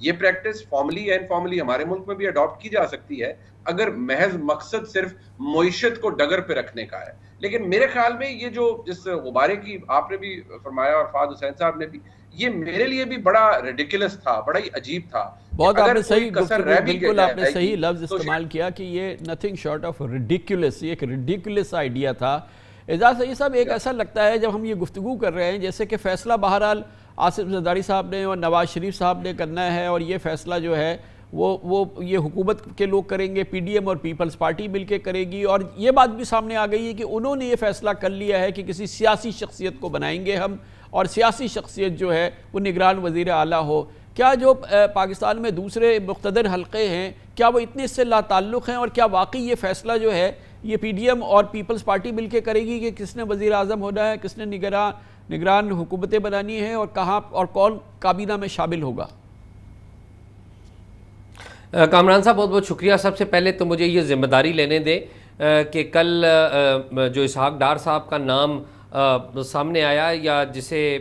یہ پریکٹس فارملی اینڈ فارملی ہمارے ملک میں بھی اڈاپٹ کی جا سکتی ہے اگر محض مقصد صرف معیشت کو ڈگر پہ رکھنے کا ہے. لیکن میرے خیال میں یہ جو جس غبارے کی آپ نے بھی فرمایا اور فہد حسین صاحب نے بھی, یہ میرے لیے بھی بڑا ریڈیکولس تھا, بڑا ہی عجیب تھا. بہت آپ نے صحیح بالکل آپ نے صحیح لفظ استعمال کیا کہ یہ نتھنگ شارٹ آف ریڈیکولس, یہ ایک ریڈیکولس آئیڈیا تھا. اعجاز سعید صاحب, ایک ایسا لگتا ہے جب ہم یہ گفتگو کر رہے ہیں جیسے کہ فیصلہ بہرحال آصف زرداری صاحب نے اور نواز شریف صاحب نے کرنا ہے, اور یہ فیصلہ جو ہے وہ یہ حکومت کے لوگ کریں گے, پی ڈی ایم اور پیپلز پارٹی مل کے کرے گی. اور یہ بات بھی سامنے آ گئی ہے کہ انہوں نے یہ فیصلہ کر لیا ہے کہ کسی سیاسی شخصیت کو بنائیں گے ہم, اور سیاسی شخصیت جو ہے وہ نگران وزیر اعلیٰ ہو. کیا جو پاکستان میں دوسرے مقتدر حلقے ہیں کیا وہ اتنے اس سے لا تعلق ہیں, اور کیا واقعی یہ فیصلہ جو ہے یہ پی ڈی ایم اور پیپلز پارٹی مل کے کرے گی کہ کس نے وزیر اعظم ہونا ہے, کس نے نگران حکومتیں بنانی ہیں, اور کہاں اور کون کابینہ میں شامل ہوگا؟ کامران صاحب بہت بہت شکریہ. سب سے پہلے تو مجھے یہ ذمہ داری لینے دیں کہ کل جو اسحاق ڈار صاحب کا نام سامنے آیا, یا جسے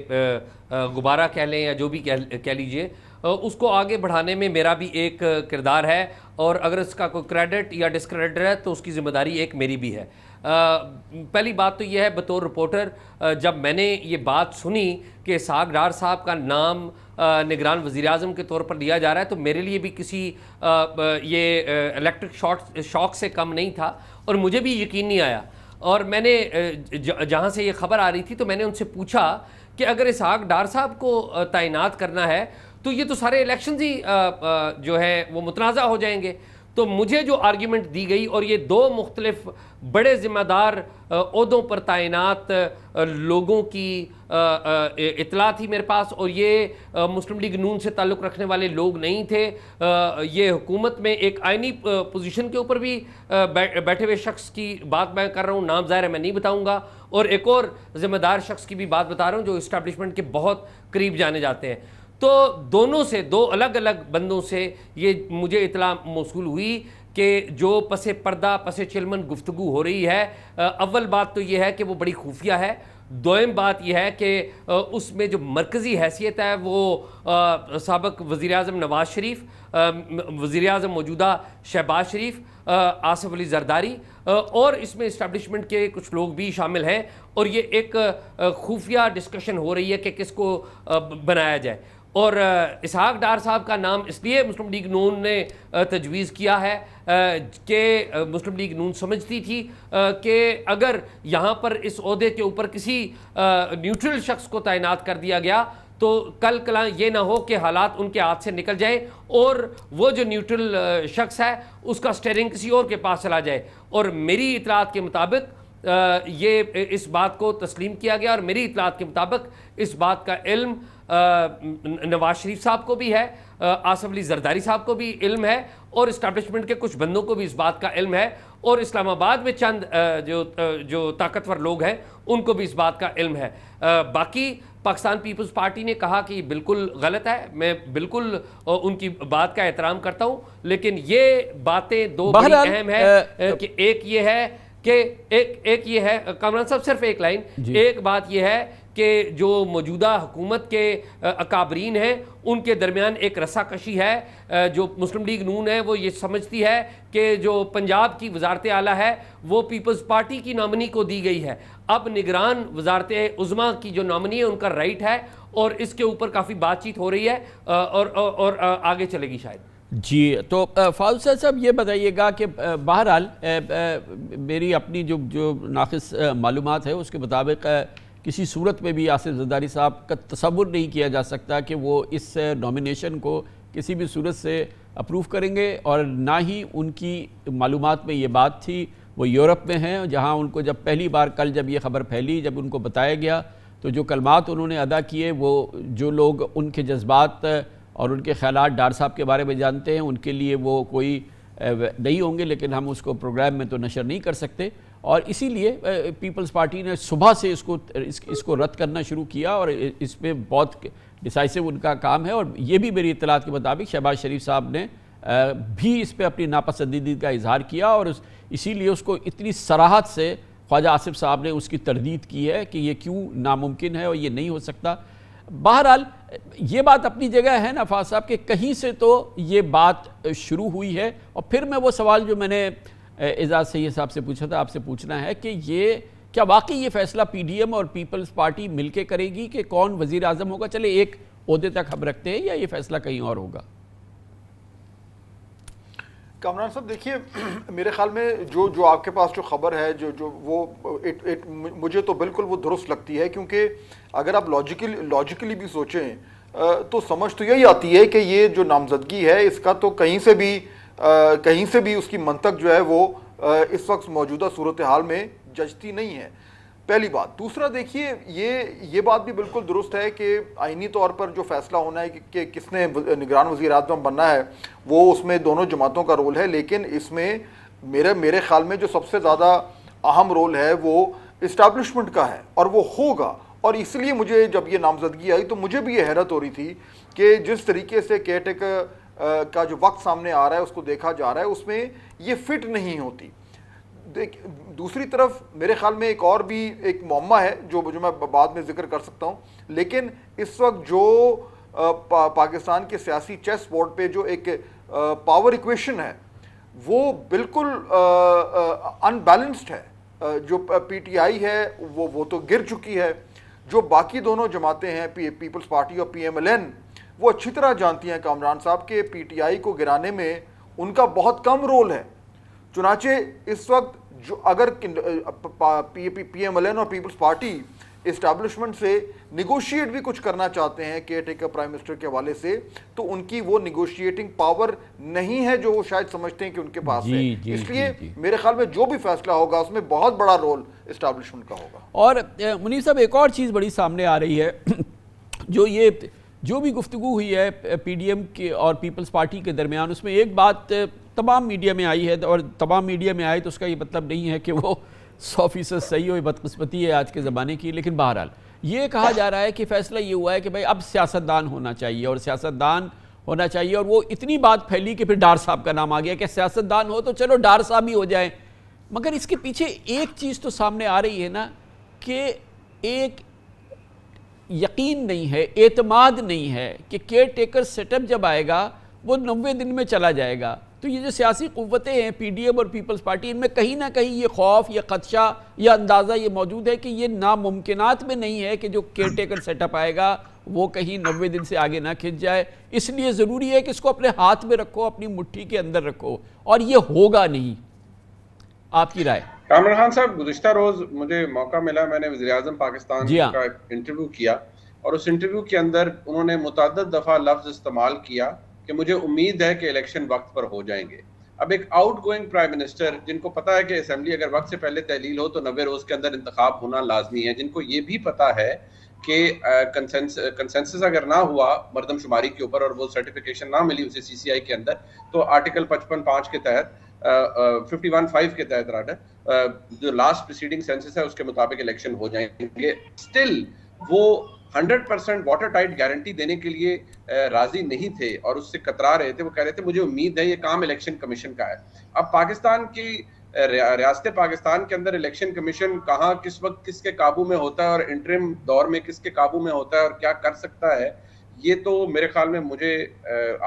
غبارہ کہہ لیں یا جو بھی کہہ لیجئے, اس کو آگے بڑھانے میں میرا بھی ایک کردار ہے, اور اگر اس کا کوئی کریڈٹ یا ڈسکریڈٹ ہے تو اس کی ذمہ داری ایک میری بھی ہے. پہلی بات تو یہ ہے, بطور رپورٹر جب میں نے یہ بات سنی کہ اسحاق ڈار صاحب کا نام نگران وزیر اعظم کے طور پر لیا جا رہا ہے, تو میرے لیے بھی کسی یہ الیکٹرک شاک سے کم نہیں تھا, اور مجھے بھی یقین نہیں آیا. اور میں نے جہاں سے یہ خبر آ رہی تھی تو میں نے ان سے پوچھا کہ اگر اسحاق ڈار صاحب کو تعینات کرنا ہے تو یہ تو سارے الیکشنز ہی جو ہے وہ متنازع ہو جائیں گے. تو مجھے جو آرگیومنٹ دی گئی, اور یہ دو مختلف بڑے ذمہ دار عہدوں پر تعینات لوگوں کی اطلاع تھی میرے پاس, اور یہ مسلم لیگ نون سے تعلق رکھنے والے لوگ نہیں تھے. یہ حکومت میں ایک آئینی پوزیشن کے اوپر بھی بیٹھے ہوئے شخص کی بات میں کر رہا ہوں, نام ظاہر ہے میں نہیں بتاؤں گا, اور ایک اور ذمہ دار شخص کی بھی بات بتا رہا ہوں جو اسٹیبلشمنٹ کے بہت قریب جانے جاتے ہیں. تو دونوں سے, دو الگ الگ بندوں سے یہ مجھے اطلاع موصول ہوئی کہ جو پس پردہ پس چلمن گفتگو ہو رہی ہے. اول بات تو یہ ہے کہ وہ بڑی خفیہ ہے. دوم بات یہ ہے کہ اس میں جو مرکزی حیثیت ہے وہ سابق وزیر اعظم نواز شریف, وزیر اعظم موجودہ شہباز شریف, آصف علی زرداری, اور اس میں اسٹیبلشمنٹ کے کچھ لوگ بھی شامل ہیں, اور یہ ایک خفیہ ڈسکشن ہو رہی ہے کہ کس کو بنایا جائے. اور اسحاق ڈار صاحب کا نام اس لیے مسلم لیگ نون نے تجویز کیا ہے کہ مسلم لیگ نون سمجھتی تھی کہ اگر یہاں پر اس عہدے کے اوپر کسی نیوٹرل شخص کو تعینات کر دیا گیا تو کل کلاں یہ نہ ہو کہ حالات ان کے ہاتھ سے نکل جائے اور وہ جو نیوٹرل شخص ہے اس کا سٹیئرنگ کسی اور کے پاس چلا جائے. اور میری اطلاعات کے مطابق یہ اس بات کو تسلیم کیا گیا, اور میری اطلاعات کے مطابق اس بات کا علم نواز شریف صاحب کو بھی ہے, آصف علی زرداری صاحب کو بھی علم ہے, اور اسٹیبلشمنٹ کے کچھ بندوں کو بھی اس بات کا علم ہے, اور اسلام آباد میں چند جو طاقتور لوگ ہیں ان کو بھی اس بات کا علم ہے. باقی پاکستان پیپلز پارٹی نے کہا کہ یہ بالکل غلط ہے, میں بالکل ان کی بات کا احترام کرتا ہوں, لیکن یہ باتیں دو بڑی اہم ہے کہ ایک یہ ہے کہ ایک یہ ہے کامران صاحب, صرف ایک لائن, ایک بات یہ ہے کہ جو موجودہ حکومت کے اکابرین ہیں ان کے درمیان ایک رسا کشی ہے. جو مسلم لیگ نون ہے وہ یہ سمجھتی ہے کہ جو پنجاب کی وزارت اعلیٰ ہے وہ پیپلز پارٹی کی نامنی کو دی گئی ہے, اب نگران وزارت عظمیٰ کی جو نامنی ہے ان کا رائٹ ہے, اور اس کے اوپر کافی بات چیت ہو رہی ہے اور آگے چلے گی شاید. جی, تو فاضل صاحب یہ بتائیے گا کہ بہرحال میری اپنی جو ناقص معلومات ہے اس کے مطابق کسی صورت میں بھی آصف زرداری صاحب کا تصور نہیں کیا جا سکتا کہ وہ اس نومینیشن کو کسی بھی صورت سے اپروو کریں گے, اور نہ ہی ان کی معلومات میں یہ بات تھی. وہ یورپ میں ہیں جہاں ان کو جب پہلی بار کل جب یہ خبر پھیلی, جب ان کو بتایا گیا تو جو کلمات انہوں نے ادا کیے وہ جو لوگ ان کے جذبات اور ان کے خیالات ڈار صاحب کے بارے میں جانتے ہیں ان کے لیے وہ کوئی نہیں ہوں گے, لیکن ہم اس کو پروگرام میں تو نشر نہیں کر سکتے, اور اسی لیے پیپلز پارٹی نے صبح سے اس کو رد کرنا شروع کیا, اور اس پہ بہت ڈیسائسو ان کا کام ہے. اور یہ بھی میری اطلاعات کے مطابق شہباز شریف صاحب نے بھی اس پہ اپنی ناپسندیدگی کا اظہار کیا, اور اسی لیے اس کو اتنی صراحت سے خواجہ آصف صاحب نے اس کی تردید کی ہے کہ یہ کیوں ناممکن ہے اور یہ نہیں ہو سکتا. بہرحال یہ بات اپنی جگہ ہے نفاذ صاحب کہ کہیں سے تو یہ بات شروع ہوئی ہے، اور پھر میں وہ سوال جو میں نے اعزاز سید صاحب سے پوچھا تھا آپ سے پوچھنا ہے کہ یہ کیا واقعی یہ فیصلہ پی ڈی ایم اور پیپلز پارٹی مل کے کرے گی کہ کون وزیر اعظم ہوگا؟ چلے ایک عہدے تک ہم رکھتے ہیں، یا یہ فیصلہ کہیں اور ہوگا؟ کامران صاحب دیکھیے، میرے خیال میں جو آپ کے پاس جو خبر ہے جو وہ مجھے تو بالکل وہ درست لگتی ہے، کیونکہ اگر آپ لاجیکلی بھی سوچیں تو سمجھ تو یہی آتی ہے کہ یہ جو نامزدگی ہے اس کا تو کہیں سے بھی اس کی منطق جو ہے وہ اس وقت موجودہ صورتحال میں جچتی نہیں ہے، پہلی بات۔ دوسرا دیکھیے، یہ بات بھی بالکل درست ہے کہ آئینی طور پر جو فیصلہ ہونا ہے کہ کس نے نگران وزیر اعظم بننا ہے، وہ اس میں دونوں جماعتوں کا رول ہے، لیکن اس میں میرے خیال میں جو سب سے زیادہ اہم رول ہے وہ اسٹیبلشمنٹ کا ہے، اور وہ ہوگا۔ اور اس لیے مجھے جب یہ نامزدگی آئی تو مجھے بھی یہ حیرت ہو رہی تھی کہ جس طریقے سے کیئر ٹیکر کا جو وقت سامنے آ رہا ہے، اس کو دیکھا جا رہا ہے، اس میں یہ فٹ نہیں ہوتی۔ دوسری طرف میرے خیال میں ایک اور بھی ایک معمہ ہے جو میں بعد میں ذکر کر سکتا ہوں، لیکن اس وقت جو پاکستان کے سیاسی چیس بورڈ پہ جو ایک پاور ایکویشن ہے وہ بالکل ان بیلنسڈ ہے۔ جو پی ٹی آئی ہے وہ تو گر چکی ہے، جو باقی دونوں جماعتیں ہیں پیپلز پارٹی اور پی ایم ایل این، وہ اچھی طرح جانتی ہیں کامران صاحب کہ پی ٹی آئی کو گرانے میں ان کا بہت کم رول ہے۔ چنانچہ اس وقت جو اگر پی ایم ایل این اور پیپلز پارٹی اسٹیبلشمنٹ سے نیگوشیٹ بھی کچھ کرنا چاہتے ہیں کیئر ٹیکر پرائم منسٹر کے حوالے سے، تو ان کی وہ نیگوشیٹنگ پاور نہیں ہے جو وہ شاید سمجھتے ہیں کہ ان کے پاس ہے۔ اس لیے میرے خیال میں جو بھی فیصلہ ہوگا اس میں بہت بڑا رول اسٹیبلشمنٹ کا ہوگا۔ اور منیر صاحب، ایک اور چیز بڑی سامنے آ رہی ہے، جو بھی گفتگو ہوئی ہے پی ڈی ایم کے اور پیپلز پارٹی کے درمیان، اس میں ایک بات تمام میڈیا میں آئی ہے، اور تمام میڈیا میں آئی تو اس کا یہ مطلب نہیں ہے کہ وہ 100% صحیح ہو، یہ بدقسمتی ہے آج کے زمانے کی، لیکن بہرحال یہ کہا جا رہا ہے کہ فیصلہ یہ ہوا ہے کہ بھائی اب سیاستدان ہونا چاہیے، اور وہ اتنی بات پھیلی کہ پھر ڈار صاحب کا نام آ گیا کہ سیاستدان ہو تو چلو ڈار صاحب ہی ہو جائیں۔ مگر اس کے پیچھے ایک چیز تو سامنے آ رہی ہے نا کہ ایک یقین نہیں ہے، اعتماد نہیں ہے کہ کیئر ٹیکر سیٹ اپ جب آئے گا وہ 90 دن میں چلا جائے گا۔ تو یہ جو سیاسی قوتیں ہیں پی ڈی ایم اور پیپلز پارٹی، ان میں کہیں نہ کہیں یہ خوف، یہ خدشہ، یہ اندازہ یہ موجود ہے کہ یہ ناممکنات میں نہیں ہے کہ جو کیئر ٹیکر سیٹ اپ آئے گا وہ کہیں 90 دن سے آگے نہ کھنچ جائے، اس لیے ضروری ہے کہ اس کو اپنے ہاتھ میں رکھو، اپنی مٹھی کے اندر رکھو، اور یہ ہوگا نہیں۔ آپ کی رائے؟ کامران خان صاحب، گزشتہ روز مجھے موقع ملا، میں نے وزیر اعظم پاکستان کا انٹرویو کیا، اور اس انٹرویو کے اندر انہوں نے متعدد دفعہ لفظ استعمال کیا کہ مجھے امید ہے کہ الیکشن وقت پر ہو جائیں گے۔ اب ایک آؤٹ گوئنگ پرائم منسٹر جن کو پتا ہے کہ اسمبلی اگر وقت سے پہلے تحلیل ہو تو 90 روز کے اندر انتخاب ہونا لازمی ہے، جن کو یہ بھی پتا ہے کہ کنسنسس اگر نہ ہوا مردم شماری کے اوپر اور وہ سرٹیفکیشن نہ ملی اسے سی سی آئی کے اندر، تو آرٹیکل 55(5) کے تحت 51(5) کے تحت راڈر جو لاسٹ پریسیڈنگ سینسس ہے اس کے مطابق الیکشن ہو جائیں گے۔ اسٹل وہ 100% واٹر ٹائٹ گارنٹی دینے کے لیے راضی نہیں تھے اور اس سے کترا رہے تھے۔ وہ کہہ رہے تھے مجھے امید ہے یہ کام الیکشن کمیشن کا ہے۔ اب پاکستان کی ریاست پاکستان کے اندر الیکشن کمیشن کہاں کس وقت کس کے قابو میں ہوتا ہے اور انٹرم دور میں کس کے قابو میں ہوتا ہے اور کیا کر سکتا ہے، یہ تو میرے خیال میں مجھے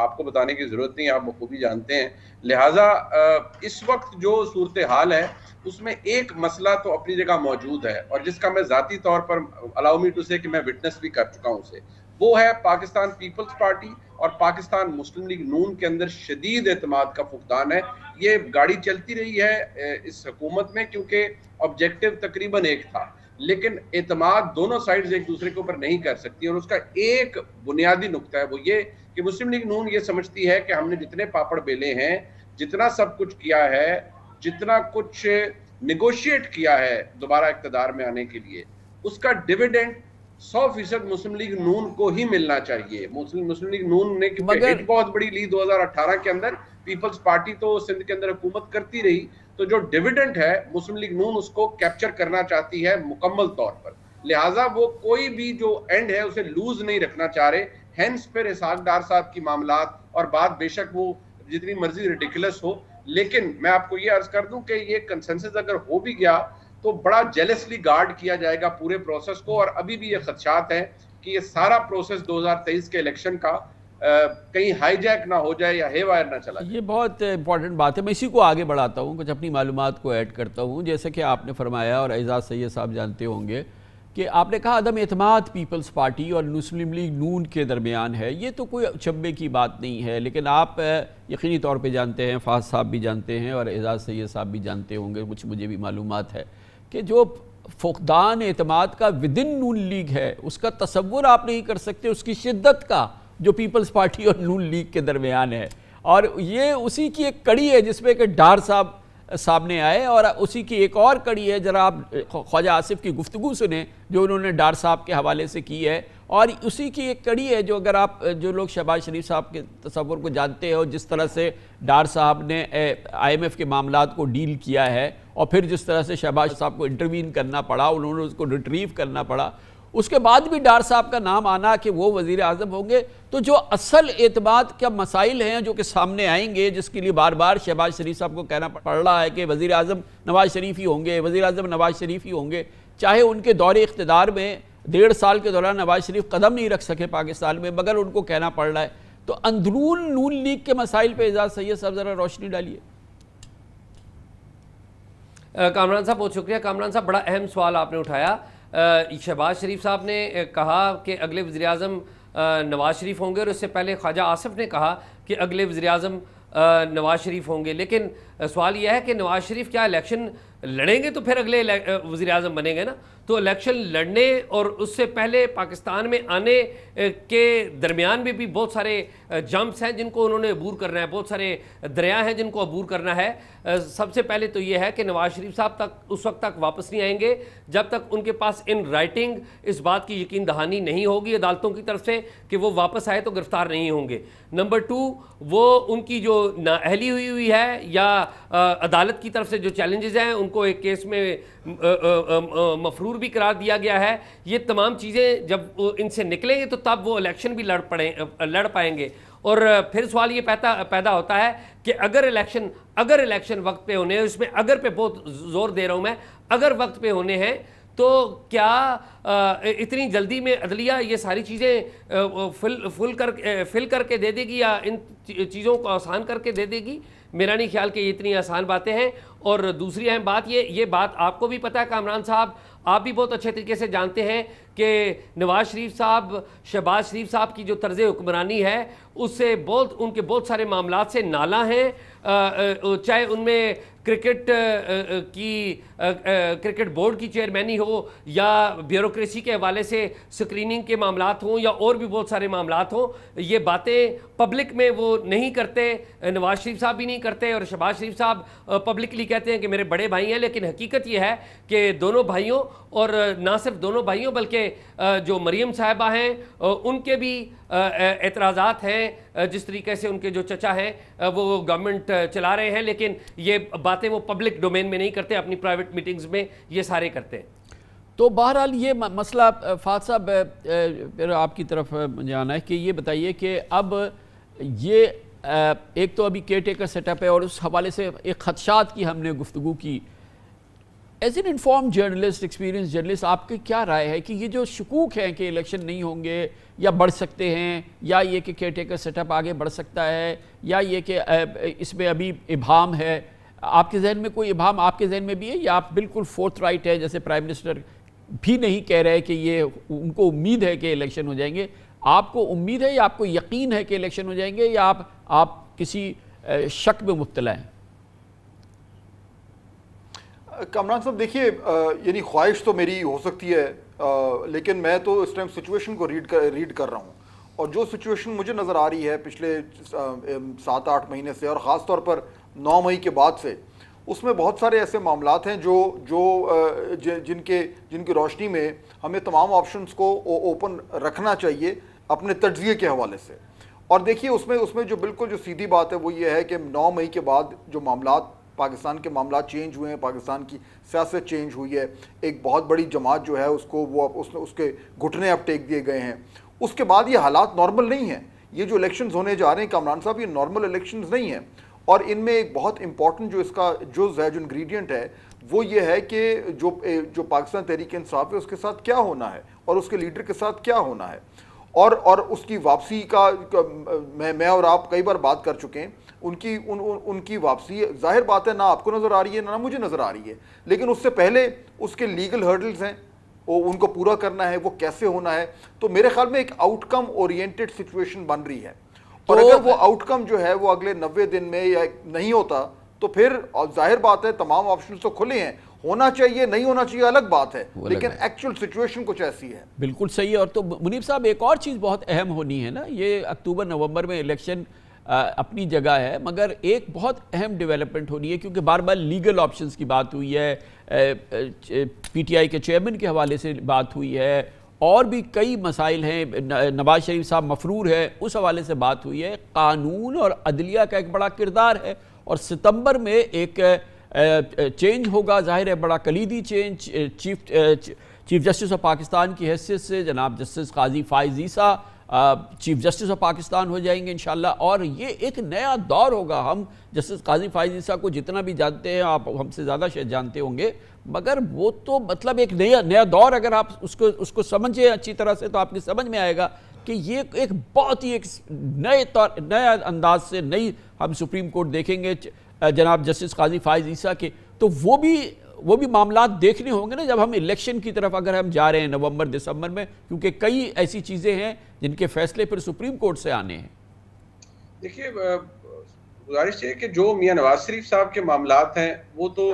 آپ کو بتانے کی ضرورت نہیں، آپ بخوبی جانتے ہیں۔ لہٰذا اس وقت جو صورتحال ہے اس میں ایک مسئلہ تو اپنی جگہ موجود ہے، اور جس کا میں ذاتی طور پر الاؤ می ٹو سے کہ میں وٹنس بھی کر چکا ہوں اسے، وہ ہے پاکستان پیپلز پارٹی اور پاکستان مسلم لیگ نون کے اندر شدید اعتماد کا فقدان ہے۔ یہ گاڑی چلتی رہی ہے اس حکومت میں کیونکہ آبجیکٹو تقریباً ایک تھا، لیکن اعتماد دونوں سائڈز ایک دوسرے کے اوپر نہیں کر سکتی، اور اس کا ایک بنیادی نقطہ ہے وہ یہ کہ مسلم لیگ نون یہ سمجھتی ہے کہ ہم نے جتنے پاپڑ بیلے ہیں، جتنا سب کچھ کیا ہے، جتنا کچھ نیگوشیٹ کیا ہے دوبارہ اقتدار میں آنے کے لیے، اس کا ڈیویڈنڈ 100% مسلم لیگ نون کو ہی ملنا چاہیے۔ مسلم لیگ نون نے کیونکہ ایک بہت بڑی لی 2018 کے اندر پیپلز پارٹی تو سندھ کے اندر حکومت کرتی رہی، تو جو ڈیویڈنڈ ہے مسلم لیگ نون اس کو کیپچر کرنا چاہتی ہے مکمل طور پر، لہٰذا وہ کوئی بھی جو اینڈ ہے اسے لوز نہیں رکھنا چاہ رہے۔ ہینس پھر اسحاق ڈار صاحب کی معاملات اور بات بے شک وہ جتنی مرضی ریڈیکولس ہو، لیکن میں آپ کو یہ عرض کر دوں کہ یہ کنسنسس اگر ہو بھی گیا تو بڑا جیلسلی گارڈ کیا جائے گا پورے پروسیس کو، اور ابھی بھی یہ خدشات ہیں کہ یہ سارا پروسیس 2023 کے الیکشن کا کہیں ہائی جیک نہ ہو جائے یا ہے وائر نہ چلا جائے۔ یہ بہت امپورٹنٹ بات ہے، میں اسی کو آگے بڑھاتا ہوں، کچھ اپنی معلومات کو ایڈ کرتا ہوں۔ جیسے کہ آپ نے فرمایا اور اعزاز سید صاحب جانتے ہوں گے کہ آپ نے کہا عدم اعتماد پیپلز پارٹی اور مسلم لیگ نون کے درمیان ہے، یہ تو کوئی چبے کی بات نہیں ہے، لیکن آپ یقینی طور پہ جانتے ہیں، فاض صاحب بھی جانتے ہیں اور اعزاز سید صاحب بھی جانتے ہوں گے، کچھ مجھے بھی معلومات ہے کہ جو فقدان اعتماد کا ودن نون لیگ ہے اس کا تصور آپ نہیں کر سکتے، اس کی شدت کا جو پیپلز پارٹی اور نون لیگ کے درمیان ہے، اور یہ اسی کی ایک کڑی ہے جس میں کہ ڈار صاحب سامنے آئے، اور اسی کی ایک اور کڑی ہے، ذرا آپ خواجہ آصف کی گفتگو سنیں جو انہوں نے ڈار صاحب کے حوالے سے کی ہے، اور اسی کی ایک کڑی ہے جو اگر آپ جو لوگ شہباز شریف صاحب کے تصور کو جانتے ہیں اور جس طرح سے ڈار صاحب نے IMF کے معاملات کو ڈیل کیا ہے اور پھر جس طرح سے شہباز صاحب کو انٹروین کرنا پڑا، انہوں نے اس کو ریٹریو کرنا پڑا، اس کے بعد بھی ڈار صاحب کا نام آنا کہ وہ وزیر اعظم ہوں گے، تو جو اصل اعتماد کا مسائل ہیں جو کہ سامنے آئیں گے، جس کے لیے بار بار شہباز شریف صاحب کو کہنا پڑ رہا ہے کہ وزیر اعظم نواز شریف ہی ہوں گے، وزیر اعظم نواز شریف ہی ہوں گے، چاہے ان کے دور اقتدار میں 1.5 سال کے دوران نواز شریف قدم نہیں رکھ سکے پاکستان میں، مگر ان کو کہنا پڑ رہا ہے۔ تو اندرون نون لیگ کے مسائل پہ اعزاز سید صاحب ذرا روشنی ڈالیے۔ کامران صاحب بہت شکریہ۔ کامران صاحب بڑا اہم سوال آپ نے اٹھایا۔ شہباز شریف صاحب نے کہا کہ اگلے وزیر اعظم نواز شریف ہوں گے، اور اس سے پہلے خواجہ آصف نے کہا کہ اگلے وزیر اعظم نواز شریف ہوں گے، لیکن سوال یہ ہے کہ نواز شریف کیا الیکشن لڑیں گے تو پھر اگلے وزیر اعظم بنیں گے نا؟ تو الیکشن لڑنے اور اس سے پہلے پاکستان میں آنے کے درمیان میں بھی بہت سارے جمپس ہیں جن کو انہوں نے عبور کرنا ہے، بہت سارے دریا ہیں جن کو عبور کرنا ہے۔ سب سے پہلے تو یہ ہے کہ نواز شریف صاحب تک اس وقت تک واپس نہیں آئیں گے جب تک ان کے پاس ان رائٹنگ اس بات کی یقین دہانی نہیں ہوگی عدالتوں کی طرف سے کہ وہ واپس آئے تو گرفتار نہیں ہوں گے۔ نمبر 2، وہ ان کی جو نااہلی ہوئی ہے یا عدالت کی طرف سے جو چیلنجز ہیں ان کو ایک کیس میں مفرور بھی قرار دیا گیا ہے، یہ تمام چیزیں جب ان سے نکلیں گے تو تب وہ الیکشن بھی لڑ پائیں گے۔ اور پھر سوال یہ پیدا ہوتا ہے کہ اگر الیکشن وقت پہ ہونے ہیں، اس میں اگر پہ بہت زور دے رہا ہوں میں، اگر وقت پہ ہونے ہیں تو کیا اتنی جلدی میں عدلیہ یہ ساری چیزیں فل کر کے دے دے گی یا ان چیزوں کو آسان کر کے دے دے گی؟ میرا نہیں خیال کہ یہ اتنی آسان باتیں ہیں۔ اور دوسری اہم بات یہ بات آپ کو بھی پتہ ہے کامران صاحب، آپ بھی بہت اچھے طریقے سے جانتے ہیں کہ نواز شریف صاحب، شہباز شریف صاحب کی جو طرز حکمرانی ہے اس سے ان کے بہت سارے معاملات سے نالاں ہیں، چاہے ان میں کرکٹ بورڈ کی چیئرمینی ہو یا بیوروکریسی کے حوالے سے سکریننگ کے معاملات ہوں یا اور بھی بہت سارے معاملات ہوں، یہ باتیں پبلک میں وہ نہیں کرتے، نواز شریف صاحب بھی نہیں کرتے، اور شہباز شریف صاحب پبلکلی کہتے ہیں کہ میرے بڑے بھائی ہیں، لیکن حقیقت یہ ہے کہ دونوں بھائیوں، اور نہ صرف دونوں بھائیوں بلکہ جو مریم صاحبہ ہیں ان کے بھی اعتراضات ہیں، جس طریقے سے ان کے جو چچا ہیں وہ گورنمنٹ چلا رہے ہیں، لیکن یہ باتیں وہ پبلک ڈومین میں نہیں کرتے، اپنی پرائیویٹ میٹنگز میں یہ سارے کرتے ہیں۔ تو بہرحال یہ مسئلہ فاض صاحب پھر آپ کی طرف مجھے آنا ہے کہ یہ بتائیے کہ اب یہ ایک تو ابھی کیئر ٹیکر سیٹ اپ ہے اور اس حوالے سے ایک خدشات کی ہم نے گفتگو کی، as an inform journalist, experience journalist, آپ کی کیا رائے ہے کہ یہ جو شکوک ہیں کہ الیکشن نہیں ہوں گے یا بڑھ سکتے ہیں، یا یہ کہ کیئر ٹیکر سیٹ اپ آگے بڑھ سکتا ہے، یا یہ کہ اس میں ابھی ابہام ہے، آپ کے ذہن میں کوئی ابہام آپ کے ذہن میں بھی ہے، یا آپ بالکل فورتھ رائٹ ہے جیسے پرائم منسٹر بھی نہیں کہہ رہے کہ یہ ان کو امید ہے کہ الیکشن ہو جائیں گے؟ آپ کو امید ہے یا آپ کو یقین ہے کہ الیکشن ہو جائیں گے، یا آپ کسی شک میں مبتلا ہیں؟ کامران صاحب دیکھیے، یعنی خواہش تو میری ہو سکتی ہے، لیکن میں تو اس ٹائم سچویشن کو ریڈ کر رہا ہوں، اور جو سچویشن مجھے نظر آ رہی ہے پچھلے 7-8 مہینے سے، اور خاص طور پر 9 مئی کے بعد سے، اس میں بہت سارے ایسے معاملات ہیں جن کی روشنی میں ہمیں تمام آپشنز کو اوپن رکھنا چاہیے اپنے تجزیے کے حوالے سے۔ اور دیکھیے اس میں جو بالکل جو سیدھی بات ہے وہ یہ ہے کہ 9 مئی کے بعد جو معاملات، پاکستان کے معاملات چینج ہوئے ہیں، پاکستان کی سیاست چینج ہوئی ہے، ایک بہت بڑی جماعت جو ہے اس کے گھٹنے اب ٹیک دیے گئے ہیں۔ اس کے بعد یہ حالات نارمل نہیں ہیں، یہ جو الیکشنز ہونے جا رہے ہیں کامران صاحب، یہ نارمل الیکشنز نہیں ہیں، اور ان میں ایک بہت امپورٹنٹ جو اس کا جز ہے، جو انگریڈینٹ ہے، وہ یہ ہے کہ جو پاکستان تحریک انصاف ہے اس کے ساتھ کیا ہونا ہے اور اس کے لیڈر کے ساتھ کیا ہونا ہے، اور اس کی واپسی کا میں اور آپ کئی بار بات کر چکے ہیں. ان کی واپسی ظاہر بات ہے نہ آپ کو نظر آ رہی ہے نہ مجھے نظر آ رہی ہے، لیکن اس سے پہلے اس کے لیگل ہرڈلز ہیں، ان کو پورا کرنا ہے، وہ کیسے ہونا ہے. تو میرے خیال میں ایک آؤٹ کم اورینٹڈ سچویشن بن رہی ہے، اور اگر وہ آؤٹ کم جو ہے وہ اگلے 90 دن میں یا نہیں ہوتا تو پھر ظاہر بات ہے تمام آپشنز تو کھلے ہیں، ہونا چاہیے نہیں ہونا چاہیے الگ بات ہے، لیکن ایکچوئل سچویشن کچھ ایسی ہے. بالکل صحیح ہے. اور تو منیب صاحب ایک اور چیز بہت اہم ہونی ہے نا، یہ اکتوبر نومبر میں الیکشن اپنی جگہ ہے، مگر ایک بہت اہم ڈیولپمنٹ ہونی ہے کیونکہ بار بار لیگل آپشنز کی بات ہوئی ہے، پی ٹی آئی کے چیئرمین کے حوالے سے بات ہوئی ہے، اور بھی کئی مسائل ہیں، نواز شریف صاحب مفرور ہے اس حوالے سے بات ہوئی ہے. قانون اور عدلیہ کا ایک بڑا کردار ہے، اور ستمبر میں ایک چینج ہوگا، ظاہر ہے بڑا کلیدی change. Chief justice of Pakistan کی حیثیت سے جناب justice Qazi Faez Isa chief justice of Pakistan ہو جائیں گے انشاءاللہ، اور یہ ایک نیا دور ہوگا. ہم جسٹس قاضی فائز عیسیٰ کو جتنا بھی جانتے ہیں، آپ ہم سے زیادہ شاید جانتے ہوں گے، مگر وہ تو مطلب ایک نیا دور، اگر آپ اس کو سمجھیں اچھی طرح سے تو آپ کی سمجھ میں آئے گا کہ یہ ایک بہت ہی ایک نیا انداز سے نئی ہم سپریم کورٹ دیکھیں گے جناب جسٹس قاضی فائز عیسیٰ کے. تو وہ بھی معاملات دیکھنے ہوں گے نا جب ہم الیکشن کی طرف اگر ہم جا رہے ہیں نومبر دسمبر میں، کیونکہ کئی ایسی چیزیں ہیں جن کے فیصلے پھر سپریم کورٹ سے آنے ہیں. دیکھیے گزارش ہے کہ جو میاں نواز شریف صاحب کے معاملات ہیں وہ تو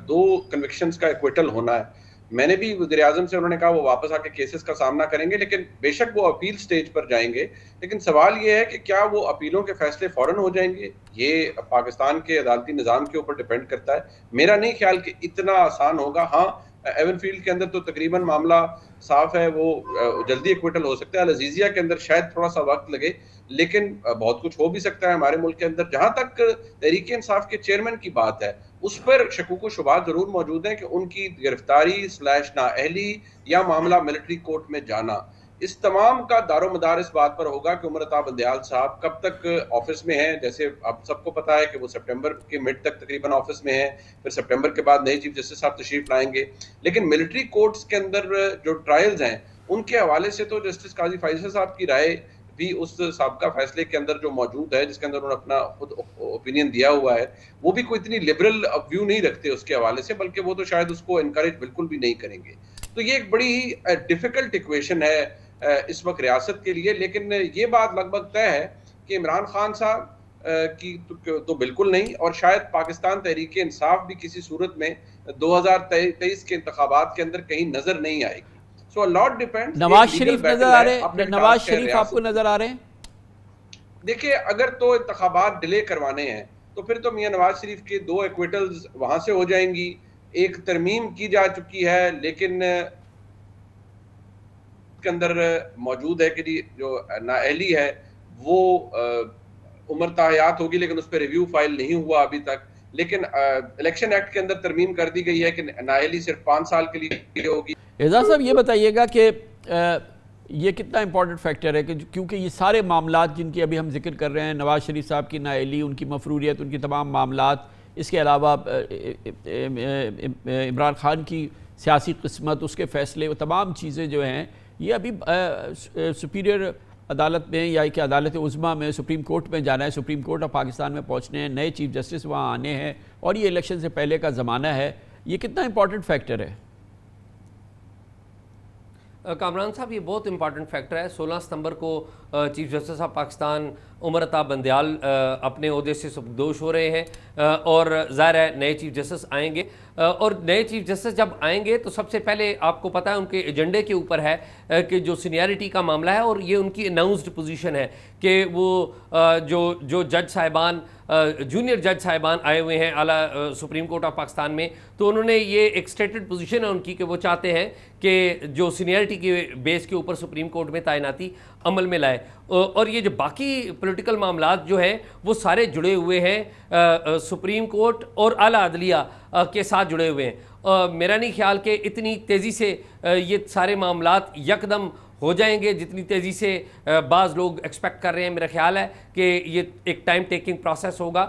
2 کنوکشنز کا ایکویٹل ہونا ہے. میں نے بھی وزیر اعظم سے، انہوں نے کہا وہ واپس آ کے کیسز کا سامنا کریں گے، لیکن بے شک وہ اپیل سٹیج پر جائیں گے. لیکن سوال یہ ہے کہ کیا وہ اپیلوں کے فیصلے فوراً ہو جائیں گے؟ یہ پاکستان کے عدالتی نظام کے اوپر ڈیپینڈ کرتا ہے. میرا نہیں خیال کہ اتنا آسان ہوگا. ہاں ایون فیلڈ کے اندر تو تقریباً معاملہ صاف ہے، وہ جلدی ایکویٹل ہو سکتا ہے. العزیزیہ کے اندر شاید تھوڑا سا وقت لگے، لیکن بہت کچھ ہو بھی سکتا ہے ہمارے ملک کے اندر. جہاں تک تحریک انصاف کے چیئرمین کی بات ہے، اس پر شکوک و شبہات ضرور موجود ہیں کہ ان کی گرفتاری / نااہلی یا معاملہ ملٹری کورٹ میں جانا، اس تمام کا دار و مدار اس بات پر ہوگا کہ عمر عطا بندیال صاحب کب تک آفس میں ہیں. جیسے آپ سب کو پتا ہے کہ وہ سپٹمبر کے مڈ تک تقریباً آفس میں ہیں، پھر سپٹمبر کے بعد نئے چیف جسٹس صاحب تشریف لائیں گے. لیکن ملٹری کورٹس کے اندر جو ٹرائلز ہیں ان کے حوالے سے تو جسٹس قاضی فائز صاحب کی رائے بھی اس سابقہ فیصلے کے اندر جو موجود ہے، جس کے اندر انہوں نے اپنا خود اوپینین دیا ہوا ہے، وہ بھی کوئی اتنی لبرل ویو نہیں رکھتے اس کے حوالے سے، بلکہ وہ تو شاید اس کو انکریج بالکل بھی نہیں کریں گے. تو یہ ایک بڑی ہی ڈیفیکلٹ ایکویشن ہے اس وقت ریاست کے لیے. لیکن یہ بات لگ بھگ طے ہے کہ عمران خان صاحب کی تو بالکل نہیں، اور شاید پاکستان تحریک انصاف بھی کسی صورت میں 2023 کے انتخابات کے اندر کہیں نظر نہیں آئے گی. So a lot depends. Nawaz Sharif نظر آ رہے ہیں؟ نواز شریف آپ کو نظر آ رہے ہیں؟ دیکھیں اگر تو انتخابات ڈیلے کروانے ہیں تو پھر تو میاں نواز شریف کے 2 ایکویٹلز وہاں سے ہو جائیں گی. ایک ترمیم کی جا چکی ہے لیکن کے اندر موجود ہے کہ جو نااہلی ہے وہ عمر تا حیات ہوگی، لیکن اس پہ ریویو فائل نہیں ہوا ابھی تک. لیکن الیکشن ایکٹ کے اندر ترمیم کر دی گئی ہے کہ نااہلی صرف 5 سال کے لیے ہوگی. اعزاز صاحب یہ بتائیے گا کہ یہ کتنا امپورٹنٹ فیکٹر ہے کہ کیونکہ یہ سارے معاملات جن کی ابھی ہم ذکر کر رہے ہیں، نواز شریف صاحب کی نااہلی، ان کی مفروریت، ان کی تمام معاملات، اس کے علاوہ عمران خان کی سیاسی قسمت، اس کے فیصلے، وہ تمام چیزیں جو ہیں یہ ابھی سپیریئر عدالت میں یا کہ عدالت عظمیٰ میں سپریم کورٹ میں جانا ہے، سپریم کورٹ آف پاکستان میں پہنچنے ہیں، نئے چیف جسٹس وہاں آنے ہیں، اور یہ الیکشن سے پہلے کا زمانہ ہے. یہ کتنا امپورٹنٹ فیکٹر ہے؟ کامران صاحب یہ بہت امپارٹنٹ فیکٹر ہے. 16 ستمبر کو chief justice of Pakistan Umar Ata Bandial اپنے عہدے سے سبکدوش ہو رہے ہیں، اور ظاہر ہے نئے چیف جسٹس آئیں گے. اور نئے چیف جسٹس جب آئیں گے تو سب سے پہلے آپ کو پتہ ہے ان کے ایجنڈے کے اوپر ہے کہ جو سینیارٹی کا معاملہ ہے، اور یہ ان کی اناؤنسڈ پوزیشن ہے کہ وہ جو جج صاحبان، جونیئر جج صاحبان آئے ہوئے ہیں اعلیٰ سپریم کورٹ آف پاکستان میں، تو انہوں نے یہ ایک اسٹیٹڈ پوزیشن ہے ان کی کہ وہ چاہتے ہیں کہ جو سینیارٹی کے بیس کے اوپر سپریم کورٹ میں تعیناتی عمل میں لائے. اور یہ جو باقی پولیٹیکل معاملات جو ہیں وہ سارے جڑے ہوئے ہیں سپریم کورٹ اور اعلیٰ عدلیہ کے ساتھ جڑے ہوئے ہیں. میرا نہیں خیال کہ اتنی تیزی سے یہ سارے معاملات یکدم ہو جائیں گے جتنی تیزی سے بعض لوگ ایکسپیکٹ کر رہے ہیں. میرا خیال ہے کہ یہ ایک ٹائم ٹیکنگ پروسیس ہوگا،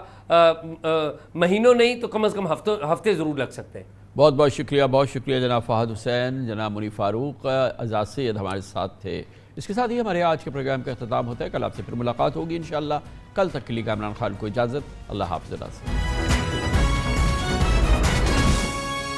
مہینوں نہیں تو کم از کم ہفتے ضرور لگ سکتے ہیں. بہت بہت شکریہ جناب فہد حسین، جناب منی فاروق، اعزاز سید ہمارے ساتھ تھے۔ اس کے ساتھ ہی ہمارے آج کے پروگرام کا اختتام ہوتا ہے۔ کل آپ سے پھر ملاقات ہوگی انشاءاللہ۔ کل تک کے لیے کامران خان کو اجازت، اللہ حافظ۔